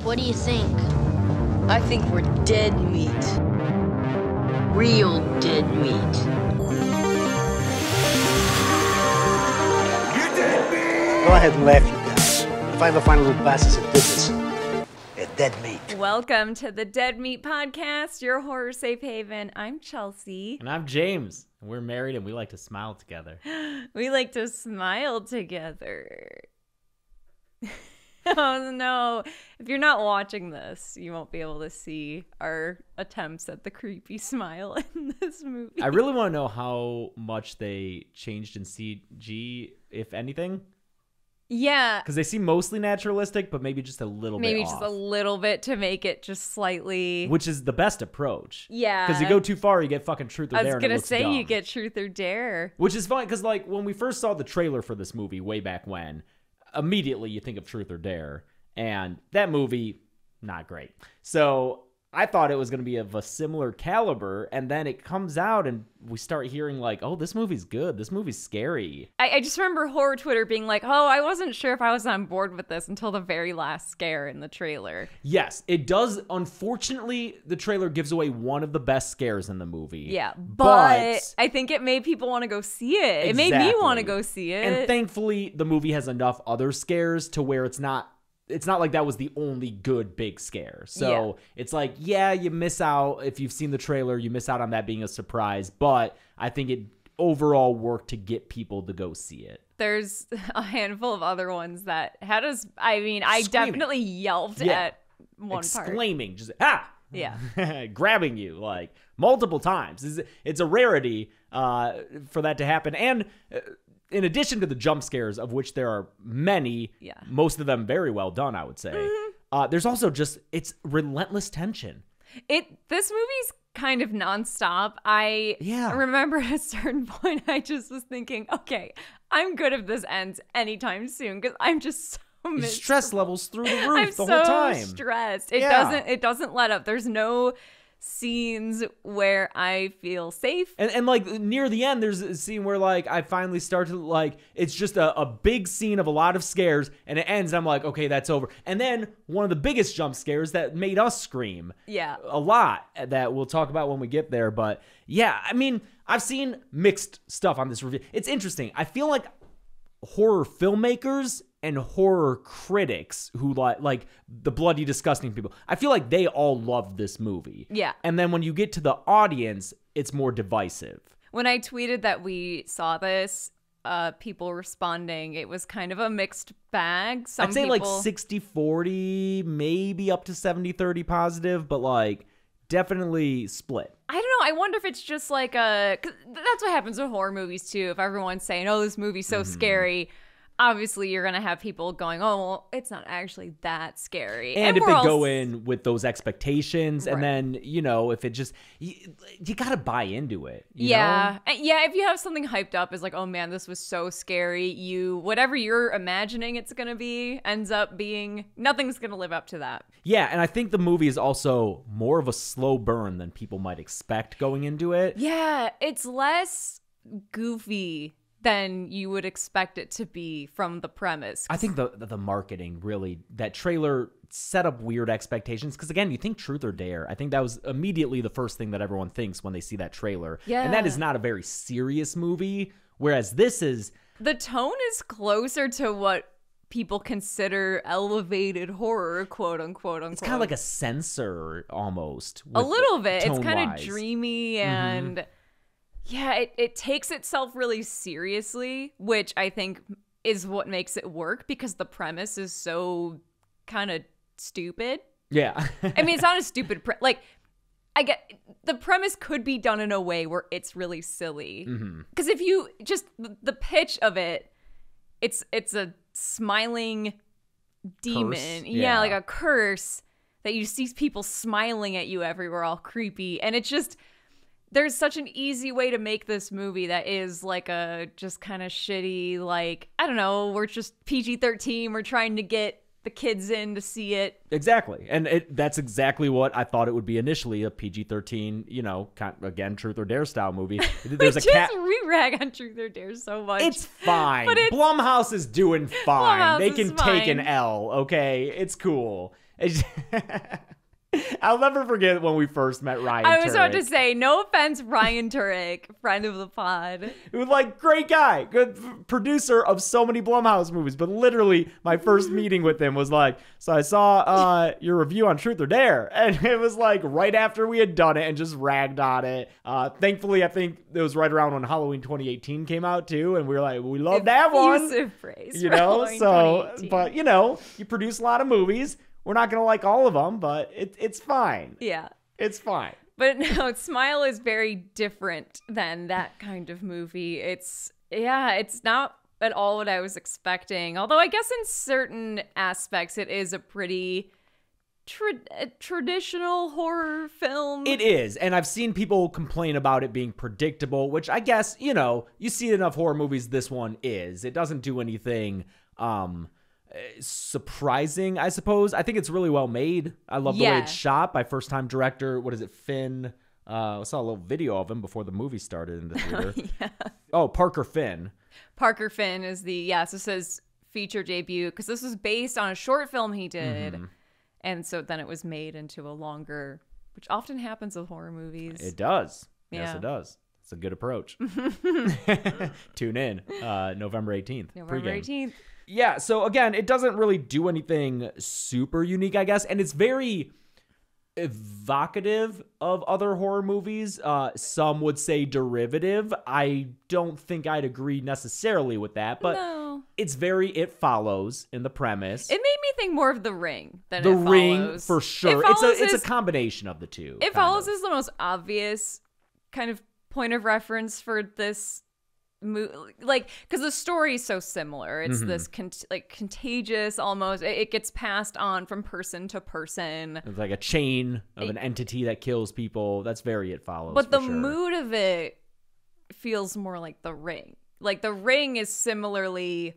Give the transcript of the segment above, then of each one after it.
What do you think? I think we're dead meat. Real dead meat. You dead meat! Go ahead and laugh, you guys. If I ever find little bastards that did this, they're dead meat. Welcome to the Dead Meat Podcast, your horror safe haven. I'm Chelsea. And I'm James. We're married and we like to smile together. We like to smile together. Oh no. If you're not watching this, you won't be able to see our attempts at the creepy smile in this movie. I really want to know how much they changed in CG, if anything. Yeah. Because they seem mostly naturalistic, but maybe just a little bit just off. a little bit to make it just slightly. Which is the best approach. Yeah. Because you go too far, you get fucking truth or dare. I was and going it to looks say dumb. you get truth or dare. Which is fine, because like when we first saw the trailer for this movie way back when, immediately you think of truth or dare. And that movie, not great. So I thought it was going to be of a similar caliber, and then it comes out and we start hearing like, oh, this movie's good. This movie's scary. I just remember horror Twitter being like, oh, I wasn't sure if I was on board with this until the very last scare in the trailer. Yes, it does. Unfortunately, the trailer gives away one of the best scares in the movie. Yeah, but I think it made people want to go see it. It made me want to go see it. And thankfully, the movie has enough other scares to where it's not like that was the only good big scare. So It's like, yeah, you miss out. If you've seen the trailer, you miss out on that being a surprise. But I think it overall worked to get people to go see it. There's a handful of other ones that had us. I mean, I Screaming. definitely yelled at one part. Exclaiming, just, ah! Yeah. Grabbing you like multiple times. It's a rarity for that to happen. And in addition to the jump scares, of which there are many, most of them very well done, I would say, there's also just, it's relentless tension. This movie's kind of nonstop. I remember at a certain point, I just was thinking, okay, I'm good if this ends anytime soon, because I'm just so stress levels through the roof the whole I'm time. so stressed. It doesn't let up. There's no scenes where I feel safe. And like near the end, there's a scene where like I finally start to like, it's just a big scene of a lot of scares, and it ends. I'm like, okay, that's over. And then one of the biggest jump scares that made us scream a lot, that we'll talk about when we get there. But yeah, I mean, I've seen mixed stuff on this review. It's interesting. I feel like horror filmmakers and horror critics who like the bloody disgusting people, I feel like they all love this movie. Yeah. And then when you get to the audience, it's more divisive. When I tweeted that we saw this, people responding, it was kind of a mixed bag. I'd say like 60-40, maybe up to 70-30 positive, but like definitely split. I don't know. I wonder if it's just like 'cause that's what happens with horror movies too. If everyone's saying, oh, this movie's so scary, obviously you're going to have people going, oh, well, it's not actually that scary. And if they go in with those expectations, and then, you know, if it just, you got to buy into it. You know? Yeah, if you have something hyped up as like, oh man, this was so scary, whatever you're imagining it's going to be ends up being, nothing's going to live up to that. Yeah, and I think the movie is also more of a slow burn than people might expect going into it. Yeah, it's less goofy than you would expect it to be from the premise. I think the marketing really, that trailer set up weird expectations, because again, you think truth or dare. I think that was immediately the first thing that everyone thinks when they see that trailer. Yeah. And that is not a very serious movie, whereas this is... The tone is closer to what people consider elevated horror, quote unquote. It's kind of like a censor almost. A little bit. It's kind of tone-wise. dreamy and... Yeah, it takes itself really seriously, which I think is what makes it work, because the premise is so kind of stupid. Yeah. I mean, it's not a stupid like, I get the premise could be done in a way where it's really silly. Because if you just the pitch of it, it's a smiling demon, Yeah, like a curse that you see people smiling at you everywhere, all creepy, and it's just. There's such an easy way to make this movie that is like a just kind of shitty, like, I don't know, we're just PG-13. We're trying to get the kids in to see it. Exactly. And that's exactly what I thought it would be initially, a PG-13, again, Truth or Dare style movie. There's a cat. We rag on Truth or Dare so much. It's fine. But Blumhouse is doing fine. Blumhouse They is can take an fine. L, okay? It's cool. I'll never forget when we first met Ryan I was about Turek. to say, no offense, Ryan Turek, friend of the pod. It was like, great guy, good producer of so many Blumhouse movies. But literally, my first meeting with him was like, so I saw your review on Truth or Dare. And it was like right after we had done it and just ragged on it. Thankfully, I think it was right around when Halloween 2018 came out too. And we were like, we love that one. Effusive praise You for know, Halloween so, 2018. but you produce a lot of movies. We're not going to like all of them, but it's fine. Yeah. It's fine. But no, Smile is very different than that kind of movie. It's not at all what I was expecting. Although I guess in certain aspects it is a pretty traditional horror film. It is, and I've seen people complain about it being predictable, which I guess, you see enough horror movies, this one is. It doesn't do anything surprising, I suppose. I think it's really well made. I love the way it's shot by first-time director, what is it, Finn? I saw a little video of him before the movie started in the theater. Parker Finn. Parker Finn is so it says feature debut, because this was based on a short film he did. Mm-hmm. And so then it was made into a longer, which often happens with horror movies. It does. Yes, Yeah. it does. It's a good approach. Tune in November 18th. November pregame. 18th. Yeah, so again, it doesn't really do anything super unique, I guess, and it's very evocative of other horror movies. Some would say derivative. I don't think I'd agree necessarily with that, but No. it follows in the premise. It made me think more of The Ring than The It Ring, Follows. for sure. It Follows It's a is- combination of the two. It kind Follows of. is the most obvious kind of point of reference for this movie, because the story is so similar. It's Mm-hmm. this contagious almost. It gets passed on from person to person. It's like a chain of an entity that kills people. That's very It Follows. But the for sure. mood of it feels more like The Ring. Like The Ring is similarly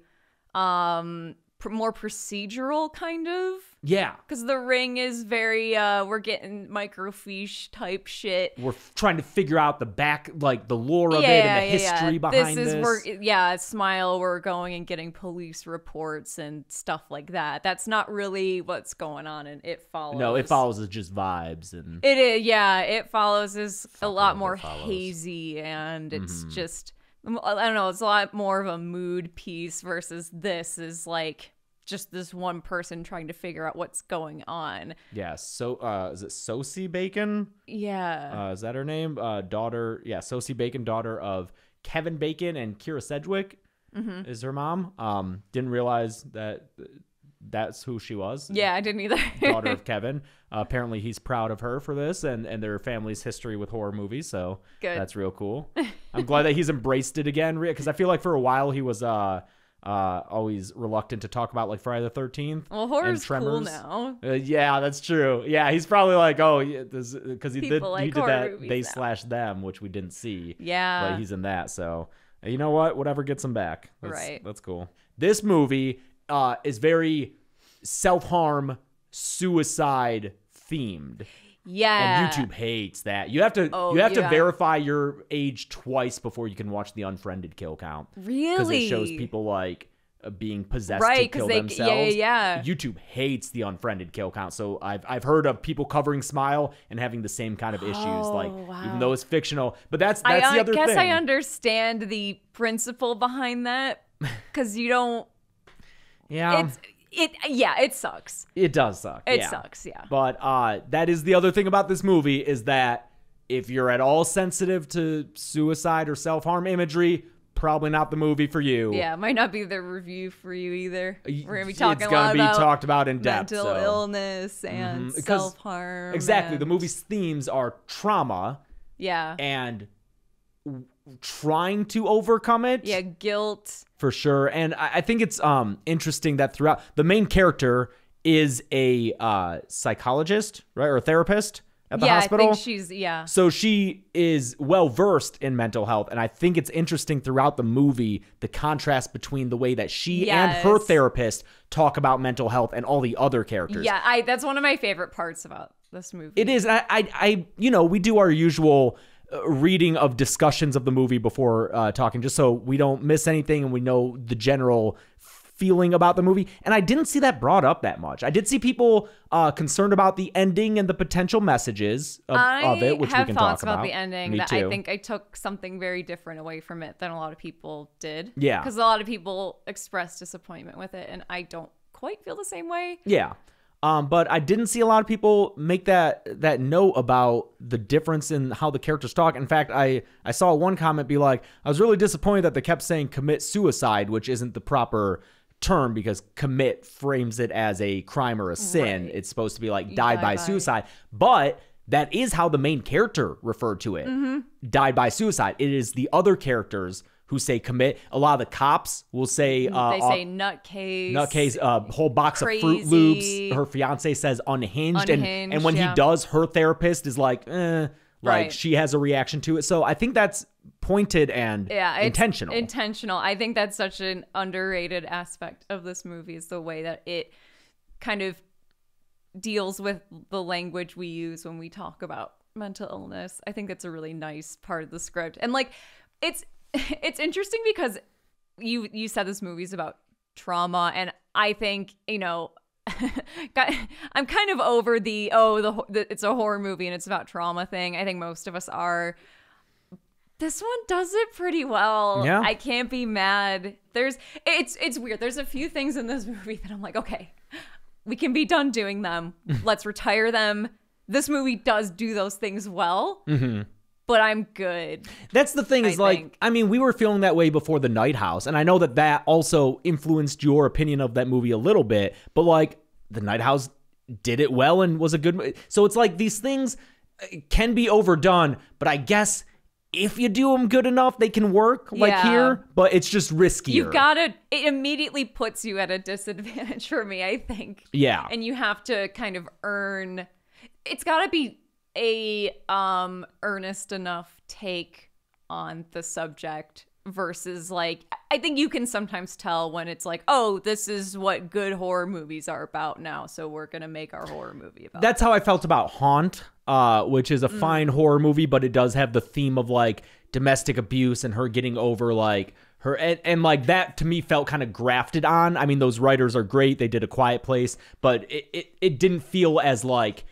more procedural, kind of. Yeah. Because The Ring is very, we're getting microfiche type shit. We're trying to figure out the lore of it and the history behind this. Smile, we're going and getting police reports and stuff like that. That's not really what's going on in It Follows. No, It Follows is just vibes and It is, yeah. It Follows is a lot with more It Follows. hazy, and it's just, I don't know, it's a lot more of a mood piece versus this is like just this one person trying to figure out what's going on. yeah. So is it Sosie Bacon? Yeah. Is that her name? Daughter. Yeah, Sosie Bacon, daughter of Kevin Bacon and Kira Sedgwick, is her mom. Didn't realize that's who she was. Yeah, I didn't either. Daughter of Kevin. Apparently he's proud of her for this and their family's history with horror movies, so Good. that's real cool. I'm glad that he's embraced it again, because I feel like for a while he was always reluctant to talk about like Friday the 13th. Well, horror's and cool Tremors. now. Yeah, that's true. Yeah, he's probably like, oh, yeah, because he did People like horror that movies They now. / Them, which we didn't see. Yeah. But he's in that, so you know what? Whatever gets him back. Right. That's cool. This movie is very self-harm, suicide themed. Yeah. And YouTube hates that. You have to Oh, to yeah. verify your age twice before you can watch the unfriended kill count. Really? Because it shows people like being possessed to Right, 'cause kill they- yeah, themselves. yeah. YouTube hates the unfriended kill count. So I've heard of people covering Smile and having the same kind of issues. Like wow. even though it's fictional, but that's I the other guess thing. I understand the principle behind that, because you don't. Yeah, It sucks. it does suck. It yeah. sucks. Yeah. But that is the other thing about this movie, is that if you're at all sensitive to suicide or self-harm imagery, probably not the movie for you. Yeah, might not be the review for you either. We're gonna be It's talking a gonna lot be about talked about in depth. mental so. illness and Because- self-harm. Exactly. and- The movie's themes are trauma Yeah. and trying to overcome it. Yeah, guilt. For sure. And I think it's interesting that throughout, the main character is a psychologist, right, or a therapist. at the yeah, hospital. I think she's, yeah. So she is well versed in mental health, and I think it's interesting throughout the movie the contrast between the way that she and her Yes. therapist talk about mental health and all the other characters. Yeah, that's one of my favorite parts about this movie. It is. I we do our usual reading of discussions of the movie before talking, just so we don't miss anything and we know the general feeling about the movie. And I didn't see that brought up that much. I did see people concerned about the ending and the potential messages of it, which we can talk about. I have thoughts about the ending Me that too. I think I took something very different away from it than a lot of people did. Yeah. Because a lot of people expressed disappointment with it, and I don't quite feel the same way. Yeah. But I didn't see a lot of people make that note about the difference in how the characters talk. In fact, I saw one comment be like, I was really disappointed that they kept saying commit suicide, which isn't the proper term because commit frames it as a crime or a sin. Right. It's supposed to be like died by suicide. But that is how the main character referred to it. Died by suicide. It is the other characters who say commit. A lot of the cops will say They say nutcase. whole box Crazy. of Fruit Loops. Her fiance says unhinged, and when he does, her therapist is like, Right. she has a reaction to it. So I think that's pointed and It's intentional. Intentional. I think that's such an underrated aspect of this movie is the way that it kind of deals with the language we use when we talk about mental illness. I think that's a really nice part of the script. And like it's interesting because you said this movie's about trauma, and I think, I'm kind of over the it's a horror movie and it's about trauma thing. I think most of us are. This one does it pretty well. Yeah. I can't be mad. It's weird. There's a few things in this movie that I'm like, okay, we can be done doing them. Let's retire them. This movie does do those things well. Mm-hmm. But I'm good. That's the thing is we were feeling that way before The Night House. And I know that also influenced your opinion of that movie a little bit. But like The Night House did it well and was a good movie. So it's like these things can be overdone. But I guess if you do them good enough, they can work here. But it's just riskier. It immediately puts you at a disadvantage for me, I think. Yeah. And you have to kind of earn. It's got to be a earnest enough take on the subject versus like I think you can sometimes tell when it's like, oh, this is what good horror movies are about now, so we're gonna make our horror movie about That's how I felt about Haunt, which is a fine horror movie, but it does have the theme of like domestic abuse and her getting over like her and like that to me felt kind of grafted on. I mean, those writers are great, they did A Quiet Place, but it didn't feel as like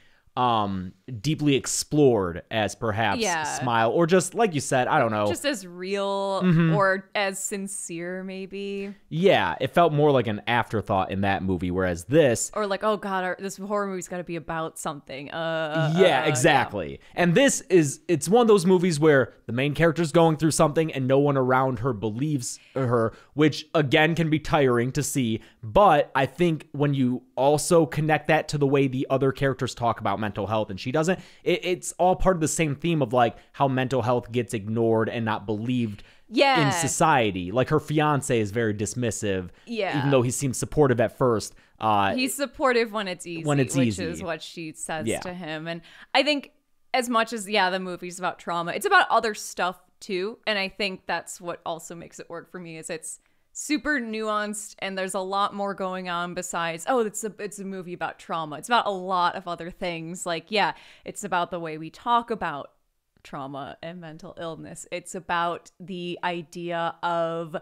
deeply explored as perhaps Smile, or just like you said, I don't know, just as real or as sincere maybe. Yeah, it felt more like an afterthought in that movie, whereas this, or like, oh god, this horror movie's got to be about something. Yeah, exactly. And this it's one of those movies where the main character's going through something and no one around her believes her, which again can be tiring to see. But I think when you also connect that to the way the other characters talk about mental health and she doesn't, it's all part of the same theme of like how mental health gets ignored and not believed in society. Like her fiance is very dismissive, even though he seems supportive at first. He's supportive when it's easy, which is what she says to him. And I think as much as the movie's about trauma, it's about other stuff too. And I think that's what also makes it work for me, is it's super nuanced and there's a lot more going on besides, oh, it's a movie about trauma. It's about a lot of other things. Like, it's about the way we talk about trauma and mental illness. It's about the idea of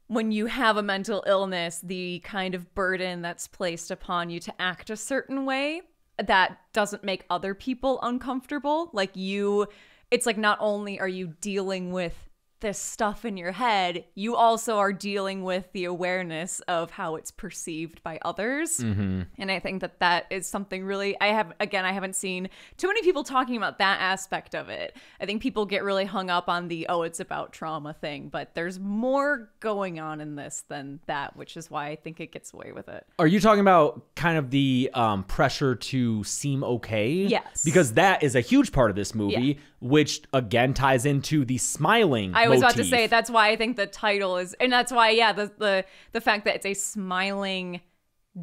when you have a mental illness, the kind of burden that's placed upon you to act a certain way that doesn't make other people uncomfortable. Like it's like not only are you dealing with this stuff in your head, you also are dealing with the awareness of how it's perceived by others. Mm-hmm. And I think that is something really, I haven't seen too many people talking about that aspect of it. I think people get really hung up on it's about trauma thing, but there's more going on in this than that, which is why I think it gets away with it. Are you talking about kind of the pressure to seem okay? Yes. Because that is a huge part of this movie, which again ties into the smiling I was about to say, that's why I think the title is, and that's why, the fact that it's a smiling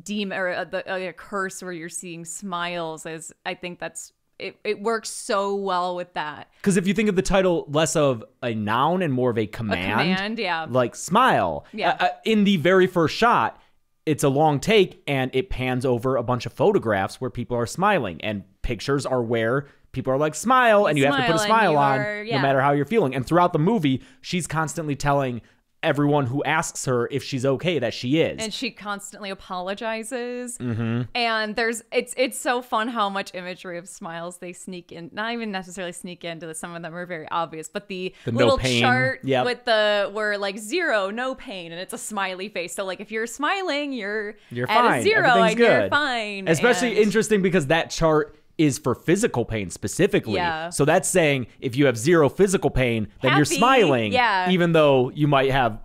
demon or a curse where you're seeing smiles is, I think that's it works so well with that. Because if you think of the title less of a noun and more of a command, yeah. like smile. Yeah. In the very first shot, it's a long take and it pans over a bunch of photographs where people are smiling, and pictures are where people are like, smile, and you have to put a smile on no matter how you're feeling. And throughout the movie, she's constantly telling everyone who asks her if she's okay that she is, and she constantly apologizes. And it's so fun how much imagery of smiles they sneak in, not even necessarily sneak into some of them are very obvious, but the little no chart yep. with where like 0, no pain, and it's a smiley face. So like if you're smiling, you're at fine. a 0 Everything's and good. you're fine. Especially interesting because that chart is for physical pain specifically. Yeah. So that's saying if you have 0 physical pain, then you're Happy. smiling, Yeah. even though you might have,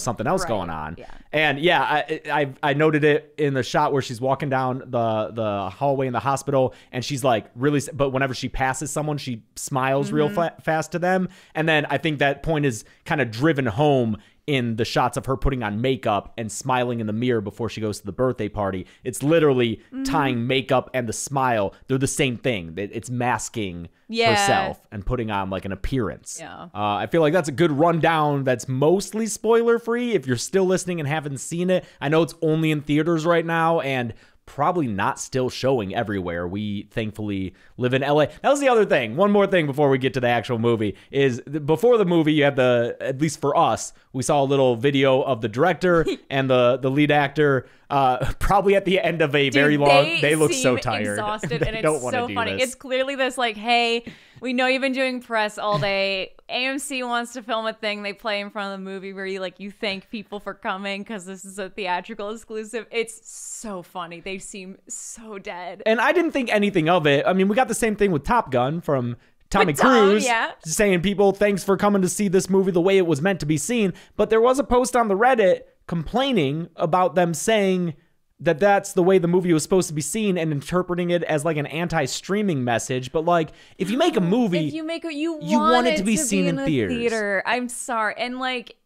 something else Right. going on. Yeah. And I noted it in the shot where she's walking down the hallway in the hospital, and she's like but whenever she passes someone, she smiles real fast to them. And then I think that point is kind of driven home in the shots of her putting on makeup and smiling in the mirror before she goes to the birthday party. It's literally tying makeup and the smile. They're the same thing. It's masking herself and putting on like an appearance. Yeah. I feel like that's a good rundown that's mostly spoiler free. If you're still listening and haven't seen it, I know it's only in theaters right now and probably not still showing everywhere. We thankfully live in LA. That was the other thing. One more thing before we get to the actual movie is before the movie, you have at least for us, we saw a little video of the director and the lead actor. Probably at the end of a very long, they look so tired. Exhausted, they and don't it's want to so do funny. this. It's clearly this like, hey, we know you've been doing press all day. AMC wants to film a thing they play in front of the movie where you thank people for coming because this is a theatrical exclusive. It's so funny. They seem so dead. And I didn't think anything of it. I mean, we got the same thing with Top Gun from Tommy Cruise, saying people, thanks for coming to see this movie the way it was meant to be seen. But there was a post on the Reddit complaining about them saying that that's the way the movie was supposed to be seen and interpreting it as like an anti-streaming message. But like, if you make a movie, if you make it, you want it to be to seen in the theaters. Theater. I'm sorry. And like,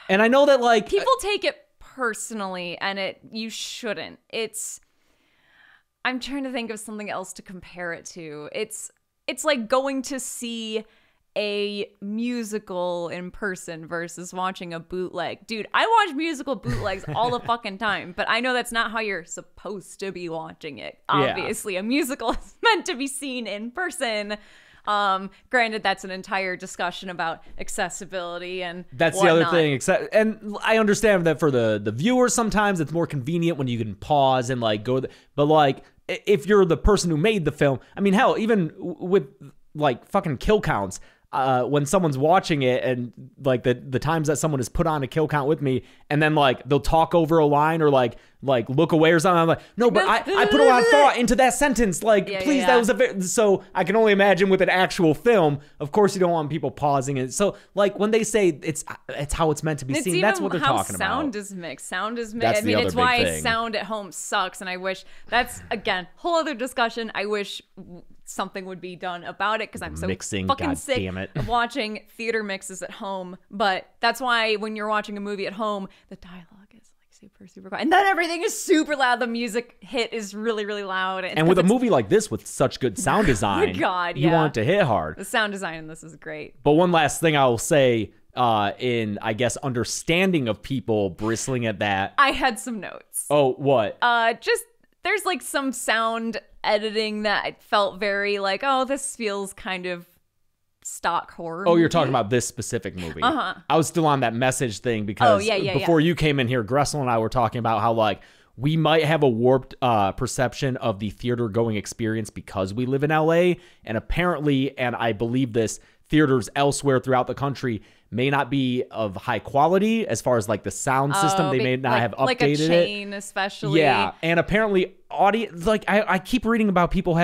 and I know that like people take it personally, and you shouldn't. I'm trying to think of something else to compare it to. It's like going to see a musical in person versus watching a bootleg. Dude, I watch musical bootlegs all the fucking time, but I know that's not how you're supposed to be watching it. Obviously, a musical is meant to be seen in person. Granted, that's an entire discussion about accessibility and that's whatnot. the other thing. And I understand that for the viewer, sometimes it's more convenient when you can pause and like go. But like, if you're the person who made the film, I mean, hell, even with like fucking kill counts. When someone's watching it and like the times that someone has put on a kill count with me and then like they'll talk over a line or like look away or something. I'm like, no, but I put a lot of thought into that sentence. Like, please, that was so I can only imagine with an actual film, of course you don't want people pausing it. So like when they say it's how it's meant to be seen, that's what they're talking about. Sound is mixed. That's I mean, it's why thing. sound at home sucks. And I wish that's, again, whole other discussion. I wish something would be done about it because I'm so mixing, fucking God sick damn it. of watching theater mixes at home. But that's why when you're watching a movie at home, the dialogue is like super, super quiet. And then everything is super loud. The music hit is really, really loud. And with a movie like this with such good sound design, you want it to hit hard. The sound design in this is great. But one last thing I will say in, I guess, understanding of people bristling at that. I had some notes. Oh, what? There's like some sound editing that it felt very like, oh, this feels kind of stock horror. Oh, you're talking about this specific movie. I was still on that message thing because before you came in here, Gressel and I were talking about how like we might have a warped perception of the theater going experience because we live in LA, and apparently, and I believe this, theaters elsewhere throughout the country may not be of high quality as far as like the sound system. They may not have updated like a chain, especially. Yeah, and apparently audience, like I keep reading about people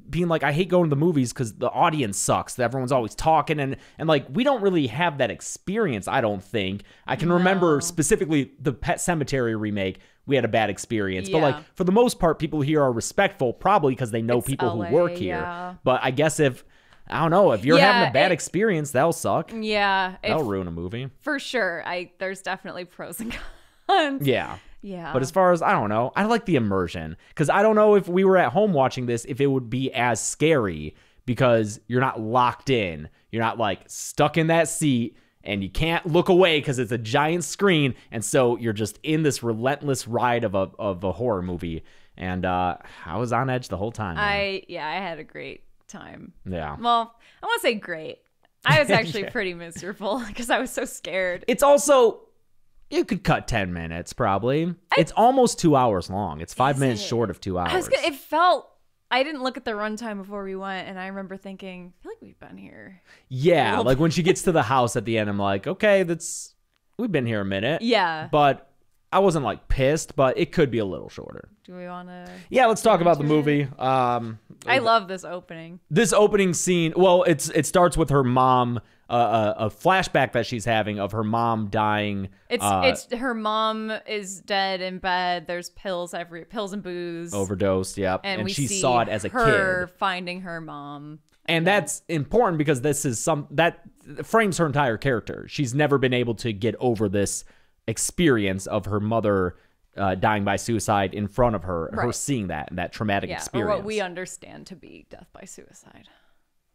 being like, I hate going to the movies because the audience sucks. Everyone's always talking and like we don't really have that experience. I don't think I can remember specifically the Pet Sematary remake. We had a bad experience, but like for the most part, people here are respectful, probably because they know people LA, who work here. But I guess if you're having a bad experience, that'll suck. Yeah. That'll ruin a movie. For sure. There's definitely pros and cons. Yeah. Yeah. But as far as, I don't know, I like the immersion. Because I don't know if we were at home watching this, if it would be as scary because you're not locked in. You're not like stuck in that seat and you can't look away because it's a giant screen. And so you're just in this relentless ride of a horror movie. And I was on edge the whole time. Man. I had a great time. Yeah. Well, I want to say great. I was actually Yeah. pretty miserable because I was so scared. It's also, you could cut 10 minutes probably. It's almost 2 hours long. It's 5 minutes short of 2 hours. It felt. I didn't look at the runtime before we went, and I remember thinking, I feel like we've been here. Yeah, like when she gets to the house at the end, I'm like, okay, we've been here a minute. Yeah. But I wasn't like pissed, but it could be a little shorter. Do we want to? Yeah, let's talk about the movie. I love this opening. This opening scene, well, it starts with her mom, a flashback that she's having of her mom dying. It's her mom is dead in bed. There's pills and booze. Overdosed, yep. And we she see saw it as a her kid. finding her mom. And that's important because this is that frames her entire character. She's never been able to get over this experience of her mother dying by suicide in front of her, her seeing that traumatic experience. Or what we understand to be death by suicide.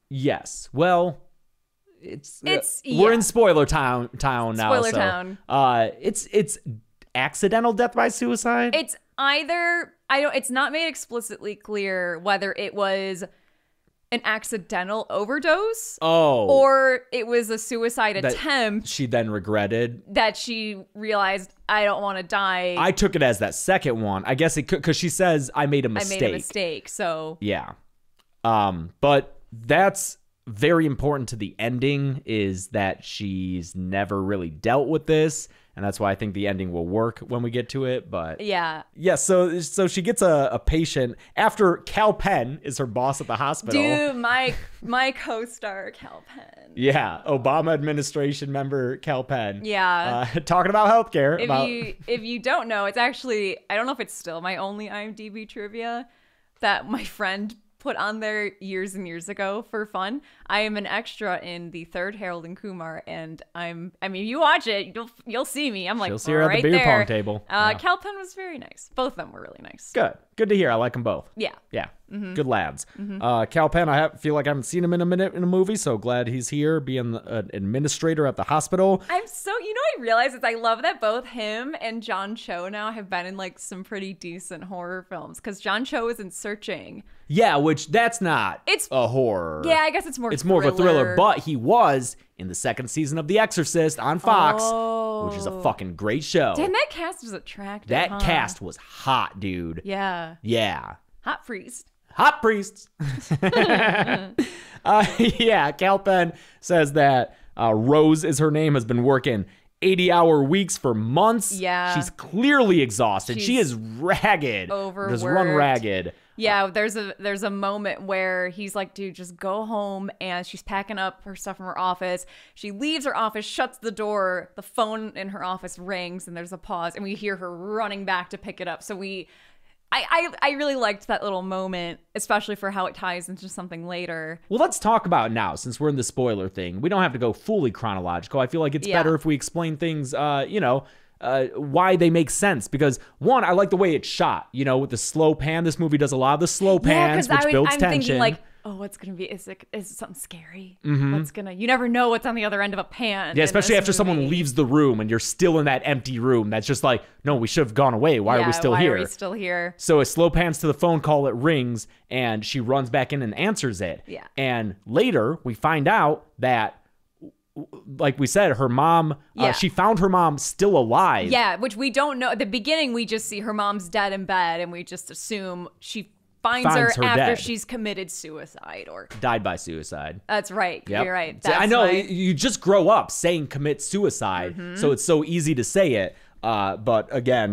Yes. Well, it's yeah. we're in spoiler town now. Spoiler so, town. It's accidental death by suicide. It's either it's not made explicitly clear whether it was an accidental overdose or it was a suicide attempt she then regretted that she realized I don't want to die. I took it as that second one. I guess it could, because she says I made a mistake. So yeah. But that's very important to the ending, is that she's never really dealt with this, and that's why I think the ending will work when we get to it. But yeah, so she gets a patient after Cal Penn is her boss at the hospital. Dude, my co-star Cal Penn. Yeah, Obama administration member Cal Penn. Yeah, talking about healthcare. If you don't know, it's actually, I don't know if it's still my only IMDb trivia that my friend put on there years and years ago for fun. I am an extra in the third Harold and Kumar, and you watch it, you'll see me. I'm like, she'll see her right at the beer there. pong table. Cal Penn was very nice. Both of them were really nice. Good to hear. I like them both. Yeah. Good lads. Cal Penn, I feel like I haven't seen him in a minute in a movie, so glad he's here being an administrator at the hospital. I'm so, I realize I love that both him and John Cho now have been in like some pretty decent horror films, because John Cho is in Searching. Yeah, which that's not a horror. Yeah, I guess it's more more of a thriller, but he was in the second season of The Exorcist on Fox, which is a fucking great show. Damn, that cast was attractive. That cast was hot, dude. Yeah. Yeah. Hot priest. Hot priests. Yeah, Cal Penn says that Rose is her name, has been working 80-hour weeks for months. Yeah. She's clearly exhausted. She is ragged. Overworked. Just run ragged. Yeah, there's a moment where he's like, dude, just go home, and she's packing up her stuff from her office. She leaves her office, shuts the door, the phone in her office rings, and there's a pause, and we hear her running back to pick it up. So I really liked that little moment, especially for how it ties into something later. Well, let's talk about it now, since we're in the spoiler thing. We don't have to go fully chronological. I feel like it's better if we explain things, why they make sense. Because, one, I like the way it's shot, with the slow pan. This movie does a lot of the slow pans, which builds tension. I'm thinking like, oh, what's going to be, is it something scary? You never know what's on the other end of a pan. Yeah, especially after someone leaves the room and you're still in that empty room. That's just like, no, we should have gone away. Why are we still here? Why are we still here? So it slow pans to the phone call, it rings, and she runs back in and answers it. Yeah. And later, we find out that, like we said, her mom, she found her mom still alive. Yeah, which we don't know. At the beginning, we just see her mom's dead in bed, and we just assume she finds her after dead. She's committed suicide or died by suicide. That's right. Yep. You're right. I know. You just grow up saying commit suicide, so it's so easy to say it. But again,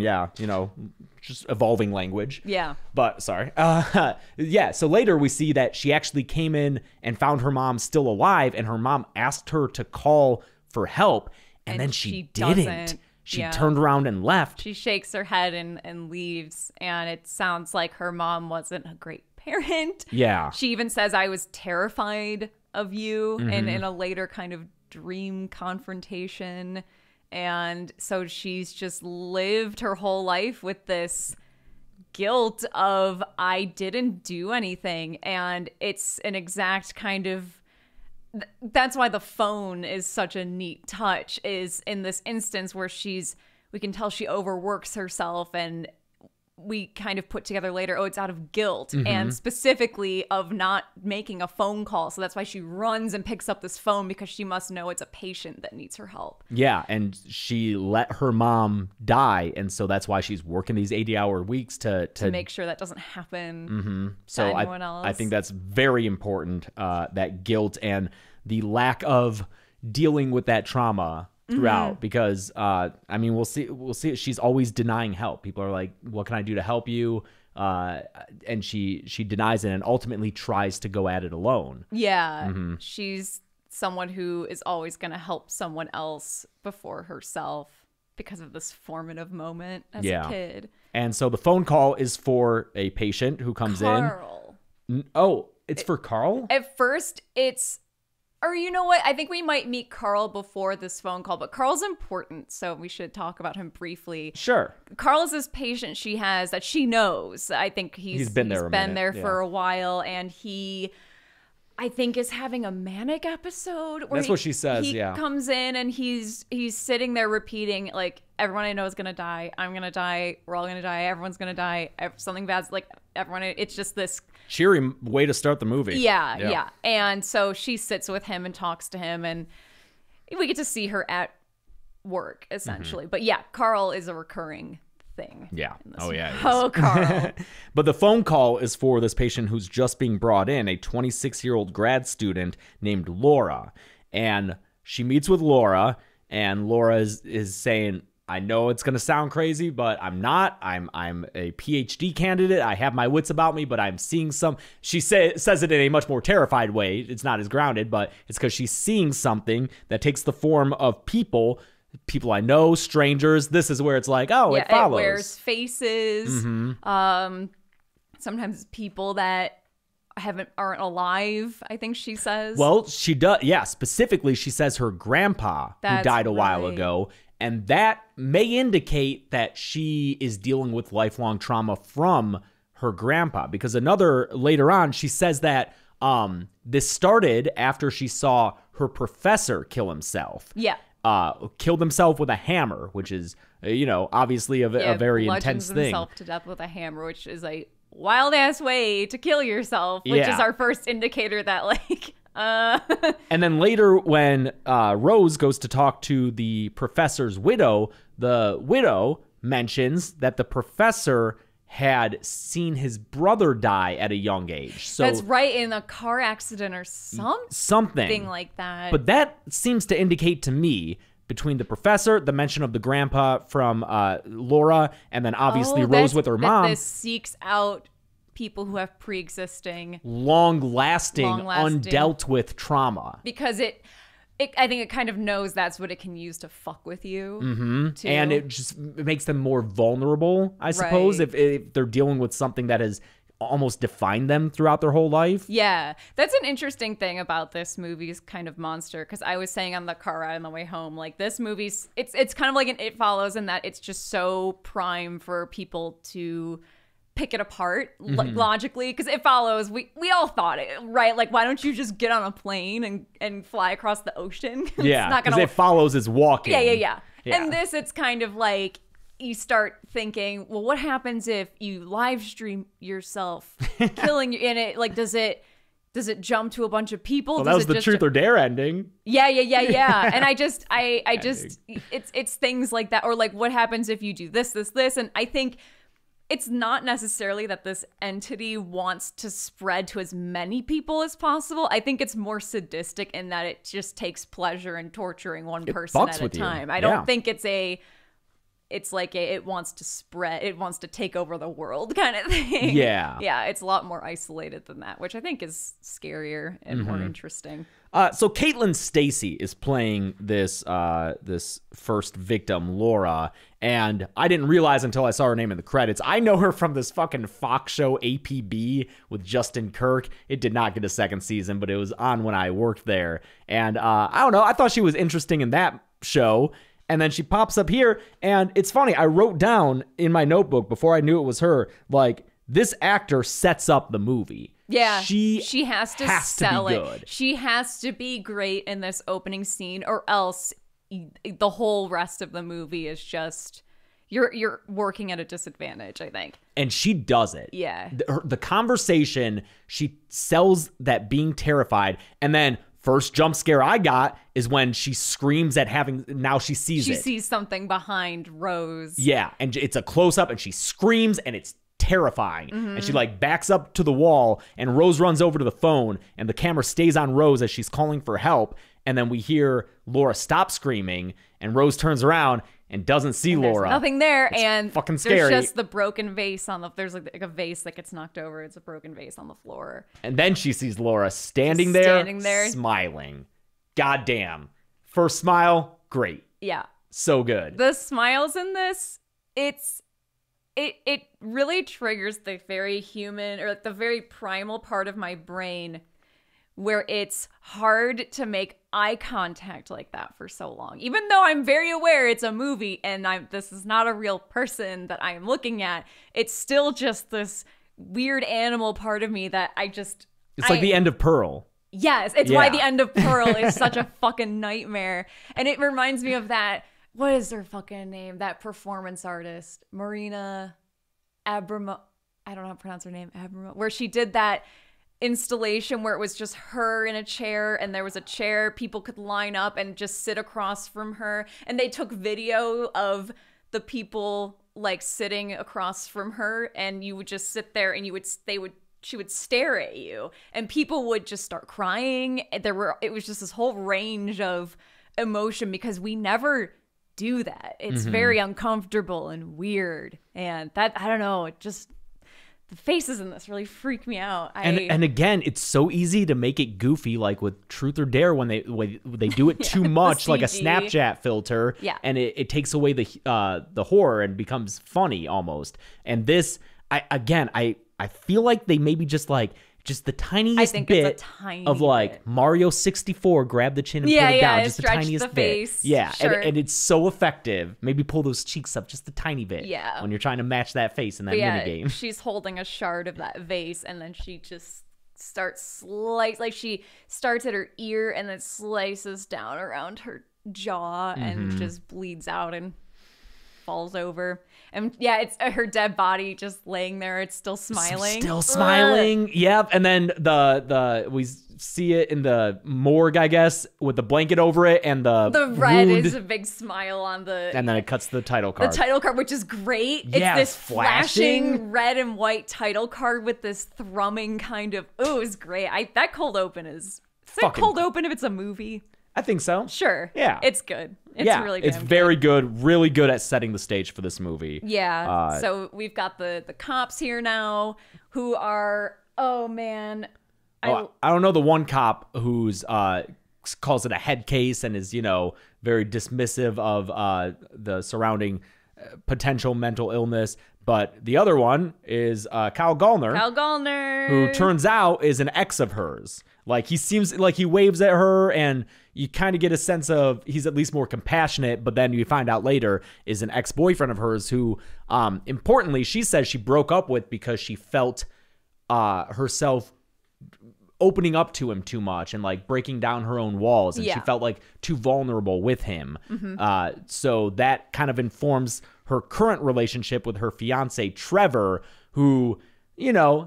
just evolving language. Yeah. But sorry. So later we see that she actually came in and found her mom still alive, and her mom asked her to call for help, and then she didn't. Doesn't. She turned around and left. She shakes her head and leaves, and it sounds like her mom wasn't a great parent. Yeah. She even says, I was terrified of you, and in a later kind of dream confrontation. And so she's just lived her whole life with this guilt of, I didn't do anything. And it's an exact kind of, that's why the phone is such a neat touch, is in this instance where we can tell she overworks herself, and we kind of put together later, oh, it's out of guilt, and specifically of not making a phone call. So that's why she runs and picks up this phone, because she must know it's a patient that needs her help. Yeah, and she let her mom die, and so that's why she's working these 80-hour weeks to make sure that doesn't happen so to anyone else. I think that's very important, that guilt and the lack of dealing with that trauma throughout, because I mean, we'll see she's always denying help. People are like, what can I do to help you? And she denies it and ultimately tries to go at it alone. Yeah. She's someone who is always going to help someone else before herself because of this formative moment as a kid. And so the phone call is for a patient who comes Carl. in. Oh, it's for Carl? At first, or you know what? I think we might meet Carl before this phone call, but Carl's important, so we should talk about him briefly. Sure. Carl is this patient she has that she knows. I think he's been there for a while, and I think is having a manic episode. That's what she says, he comes in and he's sitting there repeating, like, everyone I know is going to die. I'm going to die. We're all going to die. Everyone's going to die. Something bad's like everyone. It's just this cheery way to start the movie. Yeah. And so she sits with him and talks to him, and we get to see her at work, essentially. But yeah, Carl is a recurring thing. Yeah. Oh, yeah. Oh, Carl. But the phone call is for this patient who's just being brought in, a 26-year-old grad student named Laura. And she meets with Laura, and Laura is saying, I know it's going to sound crazy, but I'm not. I'm a PhD candidate. I have my wits about me, but I'm seeing some. She says it in a much more terrified way. It's not as grounded, but it's because she's seeing something that takes the form of people I know, strangers. This is where it's like, oh, it follows. It wears faces. Sometimes people that aren't alive, I think she says. Well, she does. Yeah, specifically, she says her grandpa, who died a while ago. And that may indicate that she is dealing with lifelong trauma from her grandpa. Because later on, she says that this started after she saw her professor kill himself. Yeah. Killed himself with a hammer, which is, obviously a very intense thing. Himself to death with a hammer, which is a wild-ass way to kill yourself, which is our first indicator that, like... And then later when Rose goes to talk to the professor's widow, the widow mentions that the professor had seen his brother die at a young age. So that's right, in a car accident or something like that. But that seems to indicate to me, between the professor, the mention of the grandpa from Laura, and then obviously Rose with her mom. This seeks out people who have pre-existing, long-lasting, undealt with trauma. Because I think it kind of knows that's what it can use to fuck with you. Too. And it just makes them more vulnerable, I suppose, if they're dealing with something that has almost defined them throughout their whole life. Yeah, that's an interesting thing about this movie's kind of monster, because I was saying on the car ride on the way home, like, this movie's, it's kind of like an It Follows, in that it's just so prime for people to pick it apart logically, because It Follows, we all thought it, right? Like, why don't you just get on a plane and fly across the ocean? Because It Follows is walking. Yeah. And this, it's kind of like, you start thinking, well, what happens if you live stream yourself killing you in it? Like, does it jump to a bunch of people? Well, that was the Truth or Dare ending. Yeah. And I just it's things like that, or like, what happens if you do this, and I think it's not necessarily that this entity wants to spread to as many people as possible. I think it's more sadistic in that it just takes pleasure in torturing one person at a time. I don't think it's like it wants to spread, it wants to take over the world kind of thing. Yeah, it's a lot more isolated than that, which I think is scarier and more interesting. So Caitlin Stasey is playing this first victim, Laura, and I didn't realize until I saw her name in the credits. I know her from this fucking Fox show APB with Justin Kirk. It did not get a second season, but it was on when I worked there. And I don't know, I thought she was interesting in that show. And then she pops up here, and it's funny. I wrote down in my notebook before I knew it was her, like, this actor sets up the movie. Yeah, She has to sell it. She has to be great in this opening scene, or else the whole rest of the movie is just you're working at a disadvantage, I think. And she does it. Yeah. The conversation, she sells that being terrified, and then first jump scare I got is when she screams at now she sees it. She sees something behind Rose. Yeah, and it's a close-up, and she screams, and it's terrifying. And she like backs up to the wall, and Rose runs over to the phone, and the camera stays on Rose as she's calling for help. And then we hear Laura stop screaming, and Rose turns around and doesn't see Laura. There's nothing there, It's and fucking scary. There's just the broken vase on the. There's like a vase that gets knocked over. It's a broken vase on the floor. And then she sees Laura standing there, smiling. Goddamn. First smile, great. Yeah. So good. The smiles in this, it really triggers the very human, or like the very primal part of my brain, where it's hard to make eye contact like that for so long. Even though I'm very aware it's a movie and this is not a real person that I am looking at, it's still just this weird animal part of me that It's like the end of Pearl. Yes, it's why the end of Pearl is such a fucking nightmare. And it reminds me of that, what is her fucking name? That performance artist, Marina Abramo. I don't know how to pronounce her name. Abramo. Where she did that installation where it was just her in a chair, and there was a chair people could line up and just sit across from her, and they took video of the people like sitting across from her, and you would just sit there and she would stare at you, and people would just start crying. It was just this whole range of emotion, because we never do that. It's very uncomfortable and weird, and that, I don't know, it just, the faces in this really freak me out. And again, it's so easy to make it goofy, like with Truth or Dare, when they do it too much, like a Snapchat filter. Yeah. And it takes away the horror and becomes funny almost. And this, I feel like they maybe just the tiniest bit of like Mario 64, grab the chin and put it down, just the tiniest the face. bit. Yeah, sure. and it's so effective. Maybe pull those cheeks up just a tiny bit. Yeah. When you're trying to match that face in that minigame. She's holding a shard of that vase, and then she just starts she starts at her ear and then slices down around her jaw and just bleeds out and falls over. And yeah, it's her dead body just laying there. It's still smiling. Still smiling. Ugh. Yep. And then we see it in the morgue, I guess, with the blanket over it, and the red wound. is a big smile on the. And then it cuts to the title card. The title card, which is great. Yeah, it's this flashing red and white title card with this thrumming kind of. Ooh, it's great. That cold open is. Is it cold open if it's a movie? I think so. Sure. Yeah. It's good. It's really good. It's very good. Really good at setting the stage for this movie. Yeah. So we've got the cops here now who are, oh man. I don't know the one cop who's calls it a head case and is, very dismissive of the surrounding potential mental illness. But the other one is Kyle Gallner. Who turns out is an ex of hers. Like, he seems like he waves at her, and you kind of get a sense of he's at least more compassionate, but then you find out later is an ex-boyfriend of hers who, importantly, she says she broke up with because she felt herself opening up to him too much and like breaking down her own walls, and she felt like too vulnerable with him. So that kind of informs her current relationship with her fiance Trevor, who,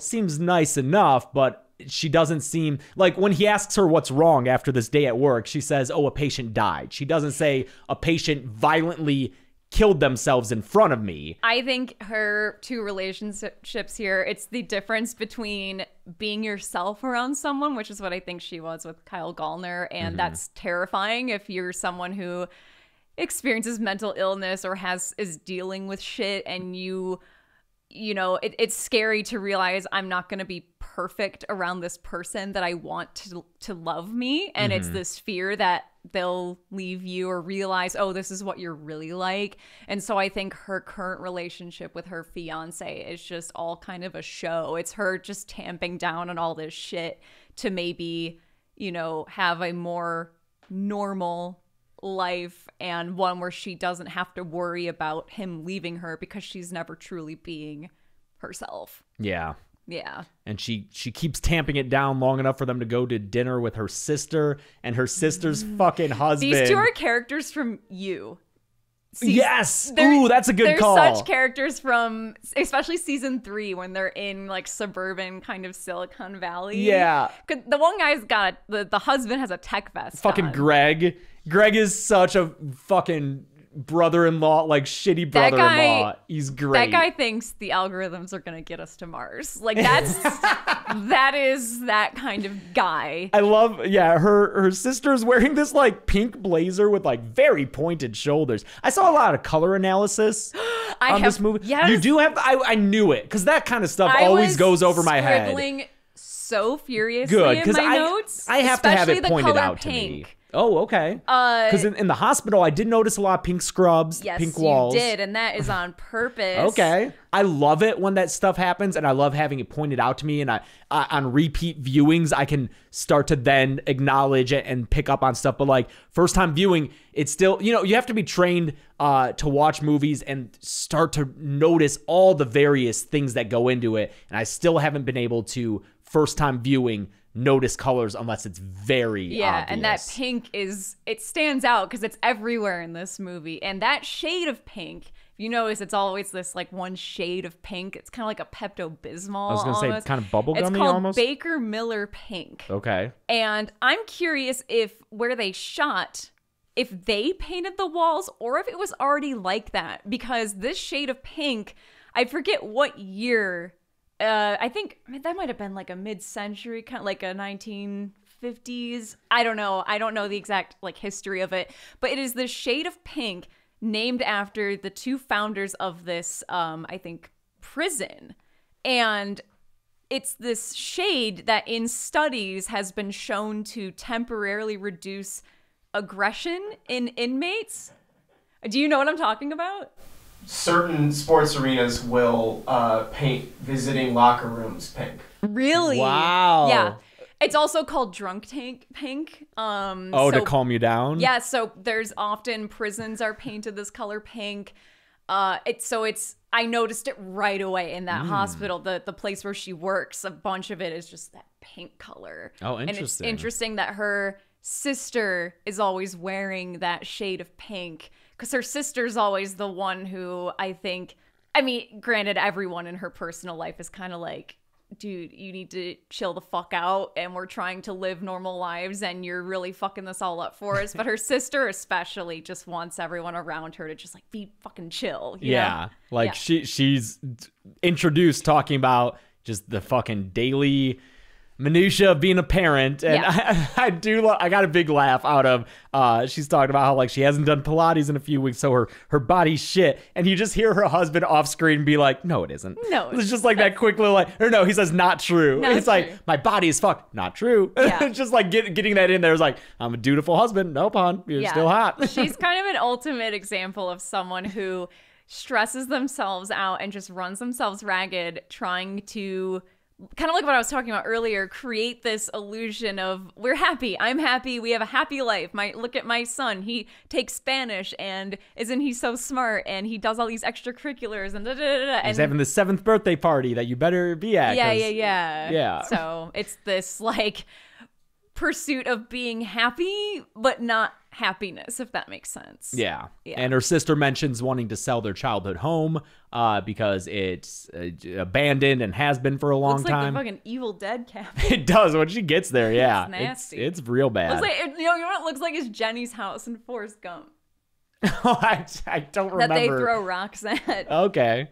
seems nice enough, but she doesn't seem like, when he asks her what's wrong after this day at work, she says, "Oh, a patient died." She doesn't say a patient violently killed themselves in front of me. I think her two relationships here, it's the difference between being yourself around someone, which is what I think she was with Kyle Gallner, and that's terrifying if you're someone who experiences mental illness or is dealing with shit, and it's scary to realize I'm not going to be perfect around this person that I want to love me. And it's this fear that they'll leave you or realize, oh, this is what you're really like. And so I think her current relationship with her fiance is just all kind of a show. It's her just tamping down on all this shit to maybe, have a more normal life and one where she doesn't have to worry about him leaving her because she's never truly being herself. Yeah. Yeah. And she keeps tamping it down long enough for them to go to dinner with her sister and her sister's fucking husband. These two are characters from You. Yes. Ooh, that's a good call. They're such characters from, especially season 3 when they're in like suburban kind of Silicon Valley. Yeah. 'Cause the one guy's got, the husband has a tech vest Fucking on. Greg. Greg is such a fucking brother-in-law, like shitty brother-in-law. He's great. That guy thinks the algorithms are going to get us to Mars. Like that's, that is that kind of guy. I love, her sister's wearing this like pink blazer with like very pointed shoulders. I saw a lot of color analysis on this movie. Yes. You do have, I knew it, because that kind of stuff always goes over my head. Scribbling so furiously Good, in because my notes. I have to have especially it the pointed color out to pink. me. Oh, okay. Because in the hospital, I did notice a lot of pink scrubs, Yes, pink walls. you did, and that is on purpose. Okay. I love it when that stuff happens, and I love having it pointed out to me. And I on repeat viewings, I can start to then acknowledge it and pick up on stuff. But like first time viewing, it's still, you have to be trained to watch movies and start to notice all the various things that go into it. And I still haven't been able to first time viewing notice colors unless it's very obvious. And that pink it stands out because it's everywhere in this movie. And that shade of pink, if you notice, it's always this like one shade of pink. It's kind of like a Pepto-Bismol. I was gonna say almost. kind of bubblegummy It's called almost. Baker Miller pink. Okay. And I'm curious if where they shot, if they painted the walls or if it was already like that. Because this shade of pink, I forget what year. I think that might have been like a mid-century, kind of like a 1950s. I don't know. I don't know the exact like history of it, but it is the shade of pink named after the two founders of this, I think, prison. And it's this shade that in studies has been shown to temporarily reduce aggression in inmates. Do you know what I'm talking about? Certain sports arenas will paint visiting locker rooms pink. Really? Wow. Yeah. It's also called drunk tank pink. To calm you down? Yeah, so there's often prisons are painted this color pink. I noticed it right away in that hospital, the place where she works. A bunch of it is just that pink color. Oh, interesting. And it's interesting that her sister is always wearing that shade of pink. Because her sister's always the one who granted, everyone in her personal life is kind of like, dude, you need to chill the fuck out and we're trying to live normal lives and you're really fucking this all up for us. But her sister especially just wants everyone around her to just like be fucking chill. You know? Like she's introduced talking about just the fucking daily minutia of being a parent, and I got a big laugh out of she's talking about how like she hasn't done Pilates in a few weeks, so her body's shit, and you just hear her husband off screen be like, no it isn't. No, it's just like that quick little like, or no, he says not true. Not it's true. like my body is fucked, not true. Yeah. It's just like getting that in there is like, I'm a dutiful husband. Nope, hon, you're still hot. She's kind of an ultimate example of someone who stresses themselves out and just runs themselves ragged trying to, kind of like what I was talking about earlier, create this illusion of we're happy, I'm happy, we have a happy life. Look at my son, he takes Spanish and isn't he so smart, and he does all these extracurriculars and and He's having the 7th birthday party that you better be at. Yeah. So it's this like pursuit of being happy but not happiness, if that makes sense. Yeah. And her sister mentions wanting to sell their childhood home because it's abandoned and has been for a long Looks time. like the fucking Evil Dead cabin. It does when she gets there. Yeah, It's nasty. It's real bad. Looks like, you know what it looks like is Jenny's house in Forrest Gump I don't remember. that they throw rocks at. Okay.